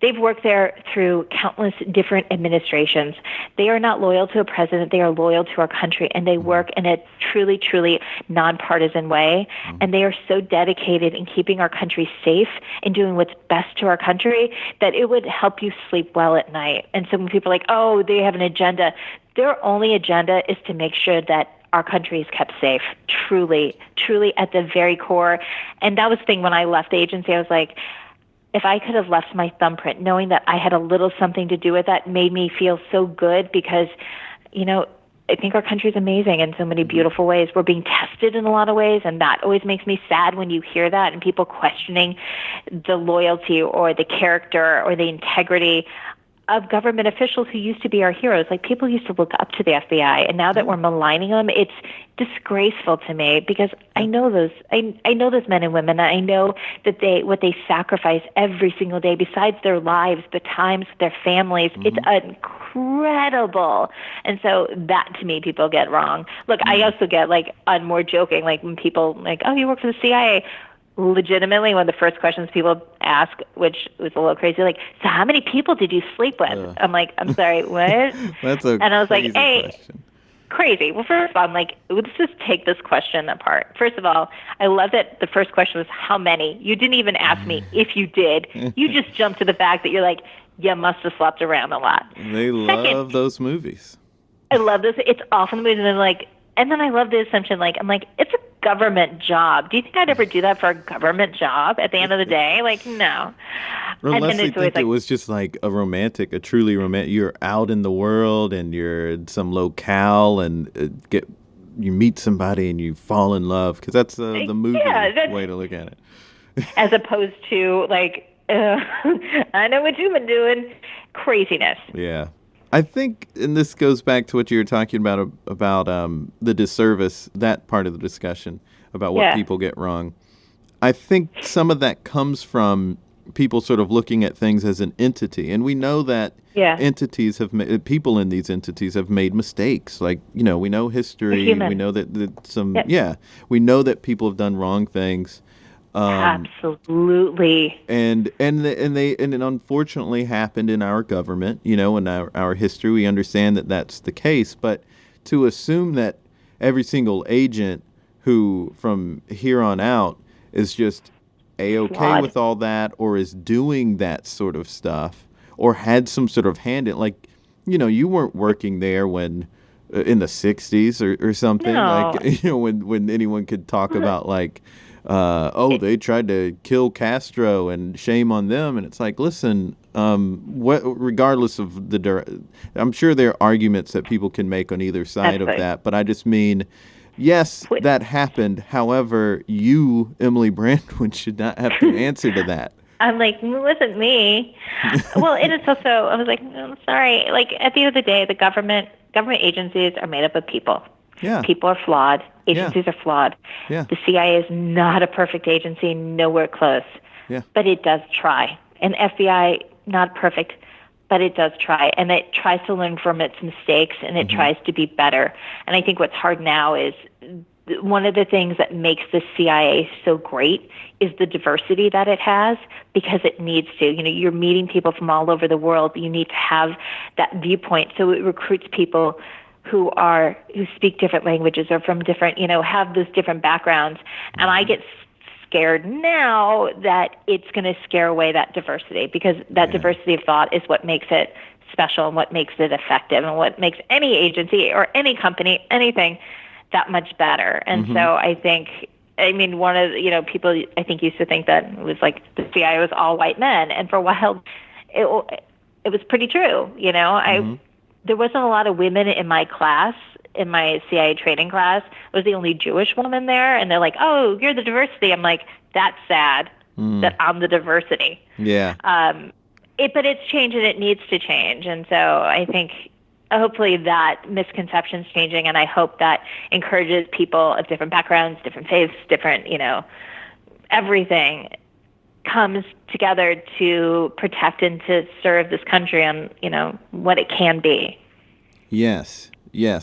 C: they've worked there through countless different administrations. They are not loyal to a president. They are loyal to our country, and they work in a truly, truly nonpartisan way. And they are so dedicated in keeping our country safe and doing what's best to our country that it would help you sleep well at night. And so when people are like, oh, they have an agenda, their only agenda is to make sure that our country is kept safe, truly, truly at the very core. And that was the thing when I left the agency. I was like, if I could have left my thumbprint, knowing that I had a little something to do with that made me feel so good because, I think our country is amazing in so many beautiful ways. We're being tested in a lot of ways, and that always makes me sad when you hear that and people questioning the loyalty or the character or the integrity of government officials who used to be our heroes. Like people used to look up to the FBI, and now that we're maligning them, it's disgraceful to me because I know those men and women. I know that what they sacrifice every single day besides their lives, the times with their families. It's incredible. And so that to me people get wrong. Look, I also get like I'm more joking, like when people like, oh, you work for the CIA. Legitimately, one of the first questions people ask, which was a little crazy, like, so how many people did you sleep with? I'm like, I'm sorry, what?
B: That's a
C: and I was like, hey,
B: question.
C: crazy. Well, first of all, I'm like, let's just take this question apart. First of all, I love that the first question was how many. You didn't even ask me if you did. You just jumped to the fact that you're like, you must have slept around a lot.
B: They love those movies.
C: I love this. It's awful movies, and then I love the assumption. Like, I'm like, it's a government job. Do you think I'd ever do that for a government job? At the end of the day, like, no.
B: Unless they think it was just like a truly romantic. You're out in the world and you're in some locale and you meet somebody and you fall in love, because that's the movie way to look at it.
C: As opposed to like, I know what you've been doing, craziness.
B: Yeah. I think, and this goes back to what you were talking about the disservice, that part of the discussion about what people get wrong. I think some of that comes from people sort of looking at things as an entity, and we know that entities people in these entities have made mistakes. Like, we know history, we know that we know that people have done wrong things.
C: Absolutely.
B: And it unfortunately happened in our government, in our history. We understand that that's the case, but to assume that every single agent who from here on out is just A-okay with all that, or is doing that sort of stuff, or had some sort of hand in, like, you weren't working there when in the 60s or something.
C: No.
B: Like, when anyone could talk about like, they tried to kill Castro and shame on them. And it's like, listen, regardless of I'm sure there are arguments that people can make on either side of that. But I just mean, yes, that happened. However, you, Emily Brandwin, should not have to answer to that.
C: I'm like, it wasn't me. Well, and it's also, I was like, I'm sorry. Like, at the end of the day, the government agencies are made up of people.
B: Yeah.
C: People are flawed. Agencies are flawed.
B: Yeah.
C: The CIA is not a perfect agency, nowhere close.
B: Yeah.
C: But it does try. And FBI, not perfect, but it does try. And it tries to learn from its mistakes, and it tries to be better. And I think what's hard now is one of the things that makes the CIA so great is the diversity that it has, because it needs to. You're meeting people from all over the world. You need to have that viewpoint. So it recruits people who speak different languages or from different, have those different backgrounds. And I get scared now that it's going to scare away that diversity, because that diversity of thought is what makes it special and what makes it effective and what makes any agency or any company, anything, that much better. And so I think, one of the, people I think used to think that it was like the CIA was all white men. And for a while, it was pretty true. There wasn't a lot of women in my class, in my CIA training class. I was the only Jewish woman there. And they're like, oh, you're the diversity. I'm like, that's sad that I'm the diversity.
B: Yeah.
C: But it's changed, and it needs to change. And so I think hopefully that misconception's changing, and I hope that encourages people of different backgrounds, different faiths, different, everything comes together to protect and to serve this country on, what it can be.
B: Yes,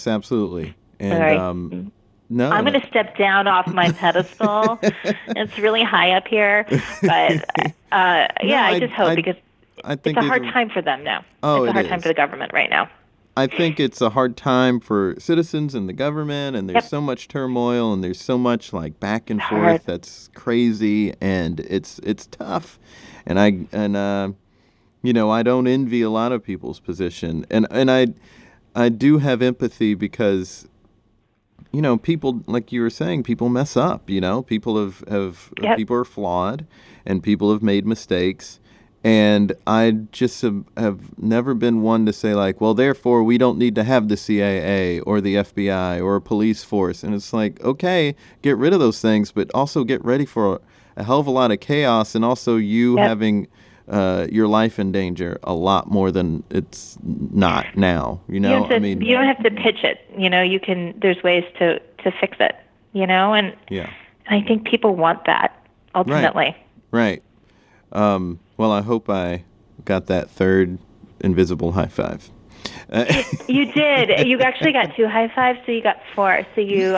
B: absolutely. And
C: right. No, I'm going to step down off my pedestal. It's really high up here, but I just hope, because I think it's a hard time for them now. It's a hard time for the government right now.
B: I think it's a hard time for citizens and the government, and there's so much turmoil, and there's so much like back and forth that's crazy, and it's tough. And I don't envy a lot of people's position, and I do have empathy, because people, like you were saying, people mess up. People people are flawed, and people have made mistakes. And I just have never been one to say, like, well, therefore, we don't need to have the CIA or the FBI or a police force. And it's like, okay, get rid of those things, but also get ready for a hell of a lot of chaos, and also you having your life in danger a lot more than it's not now. You don't have
C: to pitch it. You can. There's ways to fix it. And I think people want that ultimately.
B: Right. Well, I hope I got that third invisible high five.
C: You did. You actually got 2 high fives, so you got 4. So you,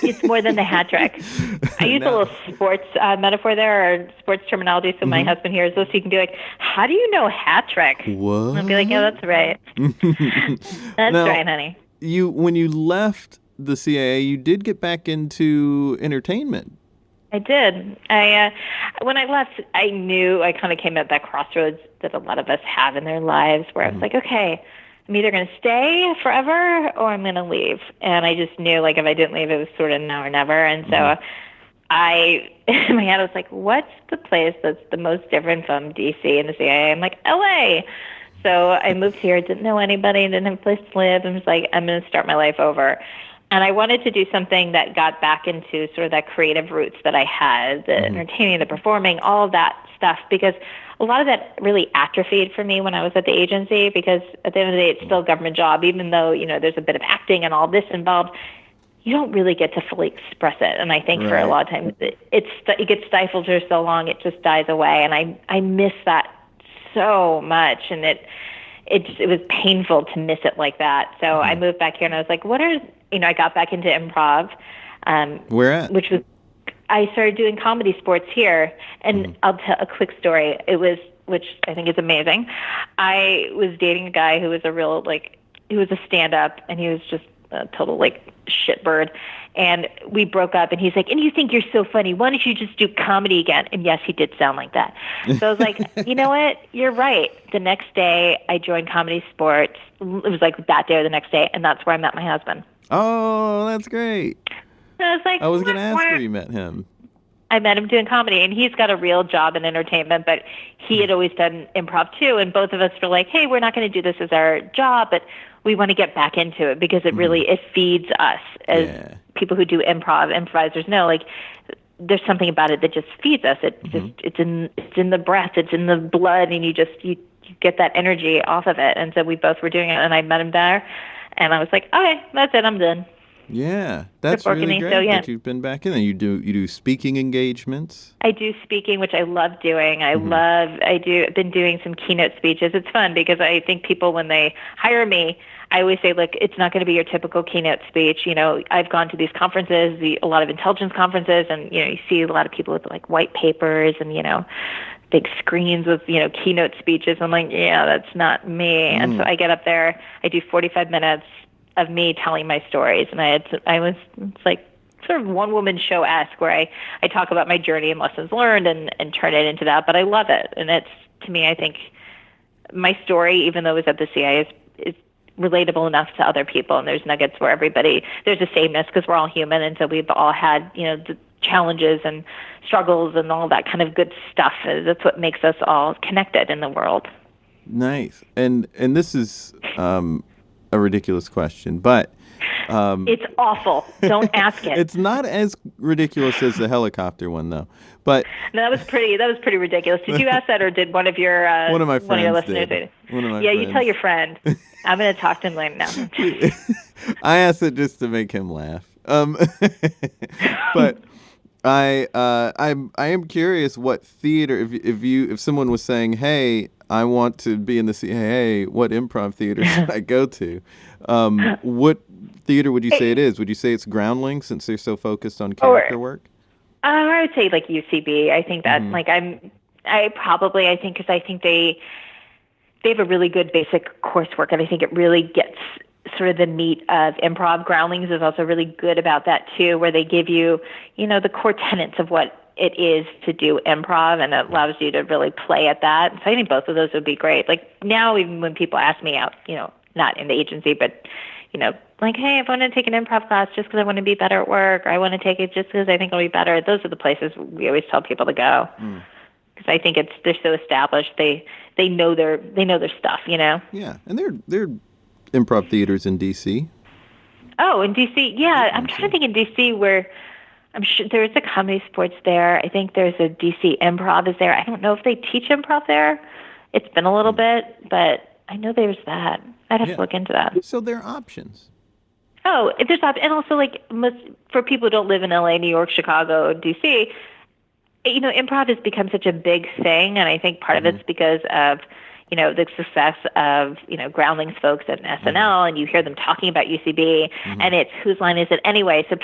C: it's more than the hat trick. I use a little sports metaphor there, or sports terminology, so my husband hears this, so he can be like, how do you know hat trick?
B: What?
C: And I'll be like, yeah, that's right. That's right, honey.
B: when you left the CIA, you did get back into entertainment.
C: I did. When I left, I knew I kind of came at that crossroads that a lot of us have in their lives, where I was like, okay, I'm either going to stay forever or I'm going to leave. And I just knew, like, if I didn't leave, it was sort of now or never. And so in my head, I was like, what's the place that's the most different from DC and the CIA? I'm like, LA. So I moved here, didn't know anybody, didn't have a place to live, and was like, I'm going to start my life over. And I wanted to do something that got back into sort of that creative roots that I had, the entertaining, the performing, all of that stuff, because a lot of that really atrophied for me when I was at the agency, because at the end of the day, it's still a government job, even though, there's a bit of acting and all this involved. You don't really get to fully express it. And I think for a lot of times it gets stifled for so long, it just dies away. And I miss that so much. And it was painful to miss it like that. So I moved back here and I was like, I got back into improv.
B: Where at?
C: I started doing comedy sports here. And I'll tell a quick story. Which I think is amazing. I was dating a guy who was he was a stand-up, and he was just a total shitbird. And we broke up, and he's like, and you think you're so funny, why don't you just do comedy again? And yes, he did sound like that. So I was like, you know what? You're right. The next day I joined comedy sports. It was like that day or the next day. And that's where I met my husband.
B: Oh, that's great.
C: And I was like,
B: I was going to ask where you met him.
C: I met him doing comedy, and he's got a real job in entertainment, but he had always done improv too. And both of us were like, hey, we're not going to do this as our job, but we want to get back into it because it feeds us as people who do improv. Improvisers know, there's something about it that just feeds us. It's in the breath, it's in the blood, and you get that energy off of it. And so we both were doing it, and I met him there, and I was like, okay, that's it, I'm done.
B: Yeah, that's really great that you've been back in there. You do speaking engagements.
C: I do speaking, which I love doing. I've been doing some keynote speeches. It's fun because I think people, when they hire me, I always say, look, it's not going to be your typical keynote speech. I've gone to these conferences, a lot of intelligence conferences, and you see a lot of people with white papers and big screens with keynote speeches. I'm like, yeah, that's not me. And so I get up there, I do 45 minutes of me telling my stories, and it's like sort of one-woman show-esque, where I talk about my journey and lessons learned and turn it into that, but I love it. And it's, to me, I think my story, even though it was at the CIA, is relatable enough to other people, and there's nuggets where there's a sameness, because we're all human, and so we've all had, the challenges and struggles and all that kind of good stuff. That's what makes us all connected in the world.
B: Nice. And this is a ridiculous question, but
C: it's awful. Don't ask it.
B: It's not as ridiculous as the helicopter one, though. But
C: no, that was pretty ridiculous. Did you ask that, or did one of your
B: one of my friends
C: listeners
B: did? One of my
C: friends.
B: You
C: tell your friend. I'm going to talk to him later now.
B: I asked it just to make him laugh. But I am curious what theater, if someone was saying, hey, I want to be in the CIA, what improv theater should I go to? What theater would you say it is? Would you say it's Groundling, since they're so focused on character work?
C: I would say UCB. I think that because I think they have a really good basic coursework, and I think it really gets sort of the meat of improv. Groundlings is also really good about that too, where they give you, the core tenets of what it is to do improv, and it allows you to really play at that. So I think both of those would be great. Now, even when people ask me out, not in the agency, but, hey, I want to take an improv class just because I want to be better at work, or I want to take it just because I think I'll be better. Those are the places we always tell people to go. Because I think they're so established. They know their stuff, Yeah,
B: and they're improv theaters in DC.
C: Oh, in DC, yeah. I'm trying to think in DC where I'm sure there's a comedy sports there. I think there's a DC Improv is there. I don't know if they teach improv there. It's been a little bit, but I know there's that. I'd have to look into that.
B: So there are options.
C: Oh, if there's options. And also, for people who don't live in LA, New York, Chicago, DC, improv has become such a big thing, and I think part of it's because of the success of, Groundlings folks at SNL, and you hear them talking about UCB, and it's whose line is it anyway? So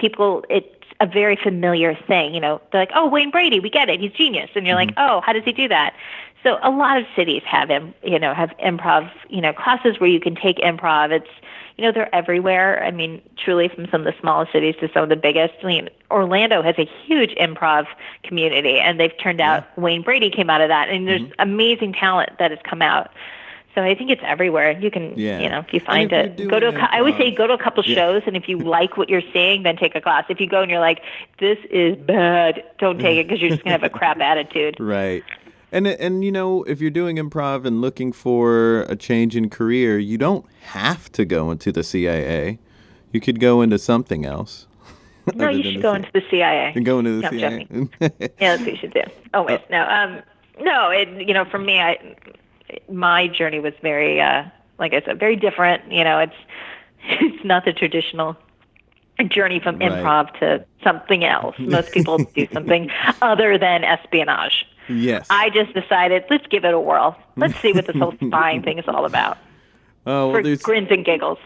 C: it's a very familiar thing. They're like, oh, Wayne Brady, we get it, he's genius, and you're like, oh, how does he do that? So a lot of cities have improv, classes where you can take improv. It's, they're everywhere. I mean, truly, from some of the smallest cities to some of the biggest. I mean, Orlando has a huge improv community, and they've turned out, Wayne Brady came out of that, and there's amazing talent that has come out. So I think it's everywhere. You can, if you find it, I always say go to a couple shows, and if you like what you're seeing, then take a class. If you go and you're like, this is bad, don't take it, because you're just going to have a crap attitude.
B: Right. And if you're doing improv and looking for a change in career, you don't have to go into the CIA. You could go into something else.
C: No, you should go into the CIA.
B: And go into the CIA.
C: Yeah, that's what you should do. Oh, wait, no. For me, my journey was very, like I said, very different. It's not the traditional journey from improv to something else. Most people do something other than espionage.
B: Yes.
C: I just decided, let's give it a whirl. Let's see what this whole spying thing is all about.
B: Oh, well,
C: for grins and giggles.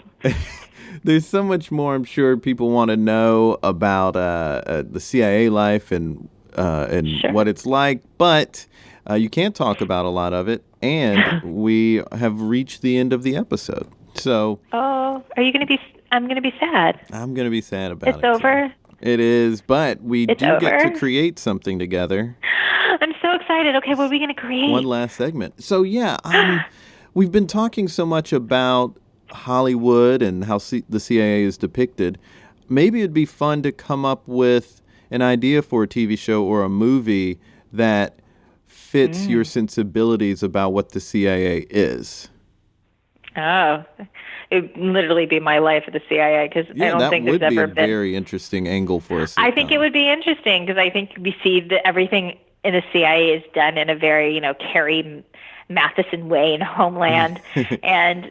B: There's so much more I'm sure people want to know about the CIA life and what it's like, but you can't talk about a lot of it, and we have reached the end of the episode. So.
C: Oh, are you going to be? I'm going to be sad.
B: I'm going to be sad about it.
C: It's over.
B: Too. It is, but we do get to create something together.
C: I'm so excited. Okay, what are we going to create?
B: One last segment. So, we've been talking so much about Hollywood and how the CIA is depicted. Maybe it'd be fun to come up with an idea for a TV show or a movie that fits your sensibilities about what the CIA is.
C: Oh, it would literally be my life at the CIA, because I don't think there's ever been.
B: That would be a very interesting angle for us.
C: I think it would be interesting, because I think we see that everything in the CIA is done in a very, Carrie Matheson way in Homeland, and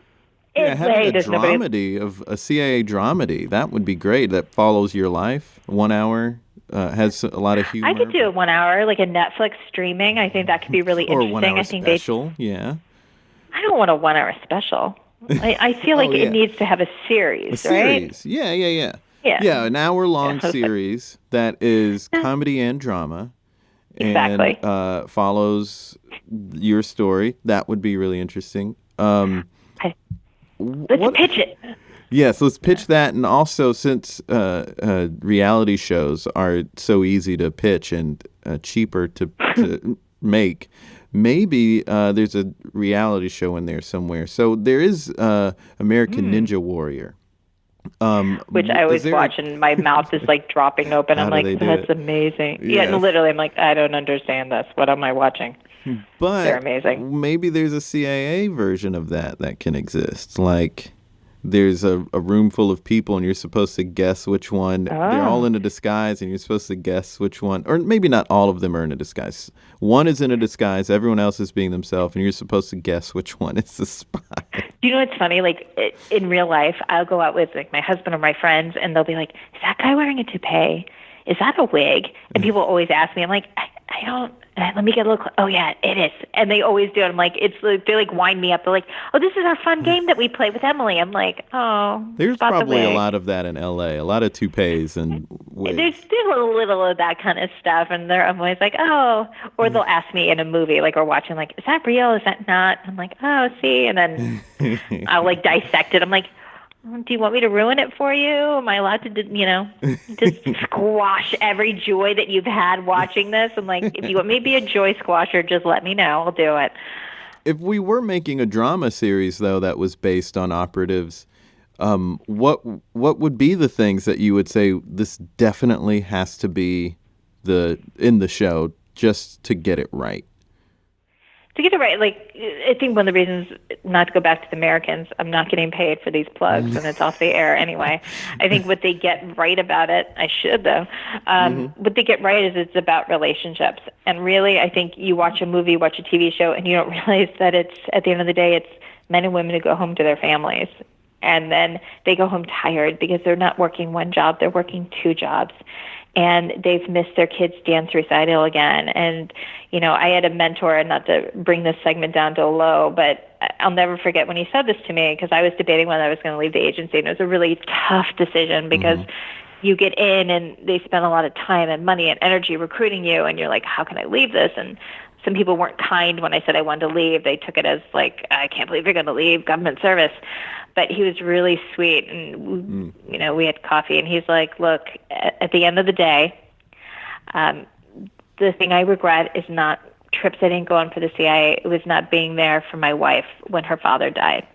B: having a dramedy of a CIA dramedy, that would be great. That follows your life, 1 hour. Has a lot of humor.
C: I could do a 1 hour, like a Netflix streaming. I think that could be really interesting.
B: Or 1 hour special,
C: I don't want a 1 hour special. I feel like it needs to have a series, right?
B: Yeah. Yeah, an hour-long series that is comedy and drama.
C: Exactly.
B: And follows your story. That would be really interesting.
C: Let's pitch it.
B: Yes, let's pitch that. And also, since reality shows are so easy to pitch and cheaper to make, maybe there's a reality show in there somewhere. So there is American Ninja Warrior.
C: Which I always watch, and my mouth is like dropping open. I'm like, that's amazing. Yes. Yeah, literally, I'm like, I don't understand this. What am I watching?
B: But
C: they're amazing.
B: Maybe there's a CIA version of that can exist. Like, there's a room full of people, and you're supposed to guess which one. They're all in a disguise, and you're supposed to guess which one. Or maybe not all of them are in a disguise. One is in a disguise. Everyone else is being themselves, and you're supposed to guess which one is the spy.
C: You know what's funny? Like, in real life, I'll go out with like my husband or my friends, and they'll be like, is that guy wearing a toupee? Is that a wig? And people always ask me, I'm like, I don't, let me get a little, oh yeah, it is. And they always do it. I'm like, they like wind me up. They're like, oh, this is our fun game that we play with Emily. I'm like, oh.
B: There's probably a lot of that in LA, a lot of toupees and wigs.
C: There's a little of that kind of stuff. And I'm always like, oh, or they'll ask me in a movie, like we're watching, like, is that real? Is that not? I'm like, oh, see. And then I'll like dissect it. I'm like, do you want me to ruin it for you? Am I allowed to, just squash every joy that you've had watching this? I'm like, if you want me to be a joy squasher, just let me know. I'll do it.
B: If we were making a drama series, though, that was based on operatives, what would be the things that you would say this definitely has to be in the show just to get it right?
C: To get it right, like, I think one of the reasons, not to go back to the Americans, I'm not getting paid for these plugs, and it's off the air anyway. I think what they get right about it, I should, though, what they get right is it's about relationships. And really, I think you watch a movie, watch a TV show, and you don't realize that it's, at the end of the day, it's men and women who go home to their families. And then they go home tired because they're not working one job, they're working two jobs. And they've missed their kid's dance recital again. And, I had a mentor, and not to bring this segment down to a low, but I'll never forget when he said this to me, because I was debating whether I was going to leave the agency, and it was a really tough decision because you get in and they spend a lot of time and money and energy recruiting you, and you're like, how can I leave this? And some people weren't kind when I said I wanted to leave. They took it as like, I can't believe you're going to leave government service. But he was really sweet, and we had coffee, and he's like, look, at the end of the day, the thing I regret is not trips I didn't go on for the CIA. It was not being there for my wife when her father died.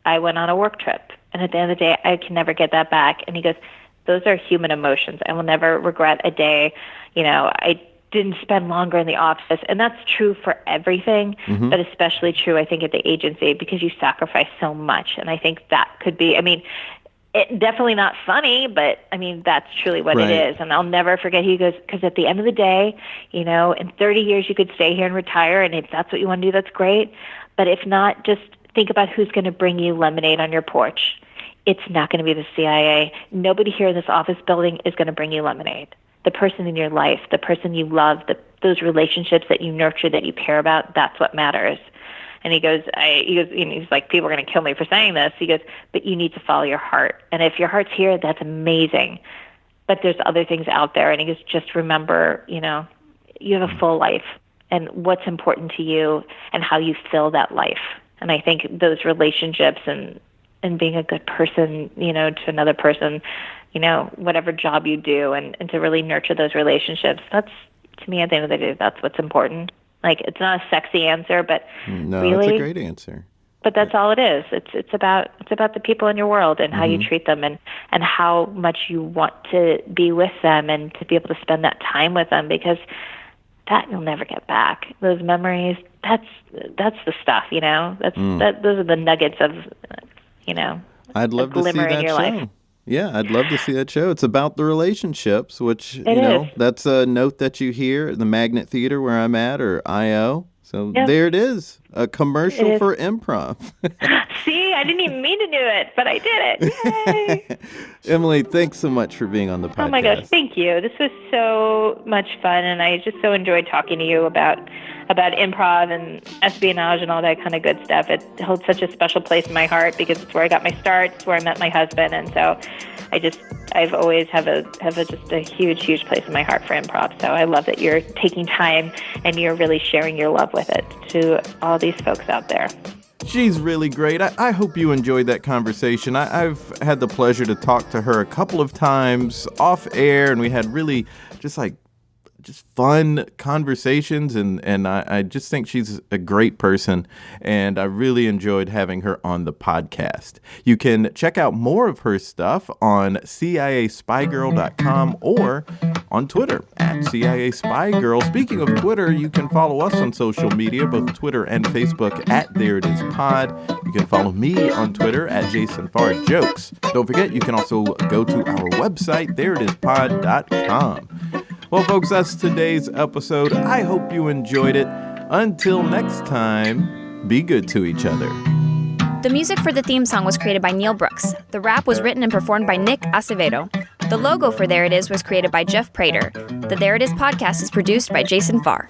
C: I went on a work trip, and at the end of the day, I can never get that back. And he goes, those are human emotions. I will never regret a day, I didn't spend longer in the office. And that's true for everything, but especially true, I think, at the agency, because you sacrifice so much. And I think that could be, it definitely not funny, but that's truly what it is. And I'll never forget, he goes, because at the end of the day, in 30 years, you could stay here and retire. And if that's what you want to do, that's great. But if not, just think about who's going to bring you lemonade on your porch. It's not going to be the CIA. Nobody here in this office building is going to bring you lemonade. The person in your life, the person you love, those relationships that you nurture, that you care about, that's what matters. And he goes, he's like, people are going to kill me for saying this. He goes, but you need to follow your heart. And if your heart's here, that's amazing. But there's other things out there. And he goes, just remember, you have a full life, and what's important to you and how you fill that life. And I think those relationships and being a good person, to another person, whatever job you do, and to really nurture those relationships, that's, to me, at the end of the day, that's what's important. Like, it's not a sexy answer, but
B: no,
C: really,
B: it's a great answer.
C: But that's all it is. It's about the people in your world and how you treat them, and how much you want to be with them and to be able to spend that time with them, because that you'll never get back. Those memories, that's the stuff, those are the nuggets of,
B: I'd love to see that show.
C: Life.
B: Yeah, I'd love to see that show. It's about the relationships, which, that's a note that you hear at the Magnet Theater where I'm at, or I.O. So there it is, a commercial for Improv.
C: See, I didn't even mean to do it, but I did it. Yay!
B: Emily, thanks so much for being on the podcast.
C: Oh my gosh, thank you. This was so much fun, and I just so enjoyed talking to you about improv and espionage and all that kind of good stuff. It holds such a special place in my heart, because it's where I got my start, it's where I met my husband, and so I've always have just a huge place in my heart for improv. So I love that you're taking time and you're really sharing your love with it to all these folks out there.
B: She's really great. I hope you enjoyed that conversation. I've had the pleasure to talk to her a couple of times off air, and we had really just fun conversations, and I just think she's a great person, and I really enjoyed having her on the podcast. You can check out more of her stuff on CIAspygirl.com or on Twitter at CIAspygirl. Speaking of Twitter, you can follow us on social media, both Twitter and Facebook at There It Is Pod. You can follow me on Twitter at JasonFarrJokes. Don't forget, you can also go to our website, thereitispod.com. Well, folks, that's today's episode. I hope you enjoyed it. Until next time, be good to each other.
D: The music for the theme song was created by Neil Brooks. The rap was written and performed by Nick Acevedo. The logo for There It Is was created by Jeff Prater. The There It Is podcast is produced by Jason Farr.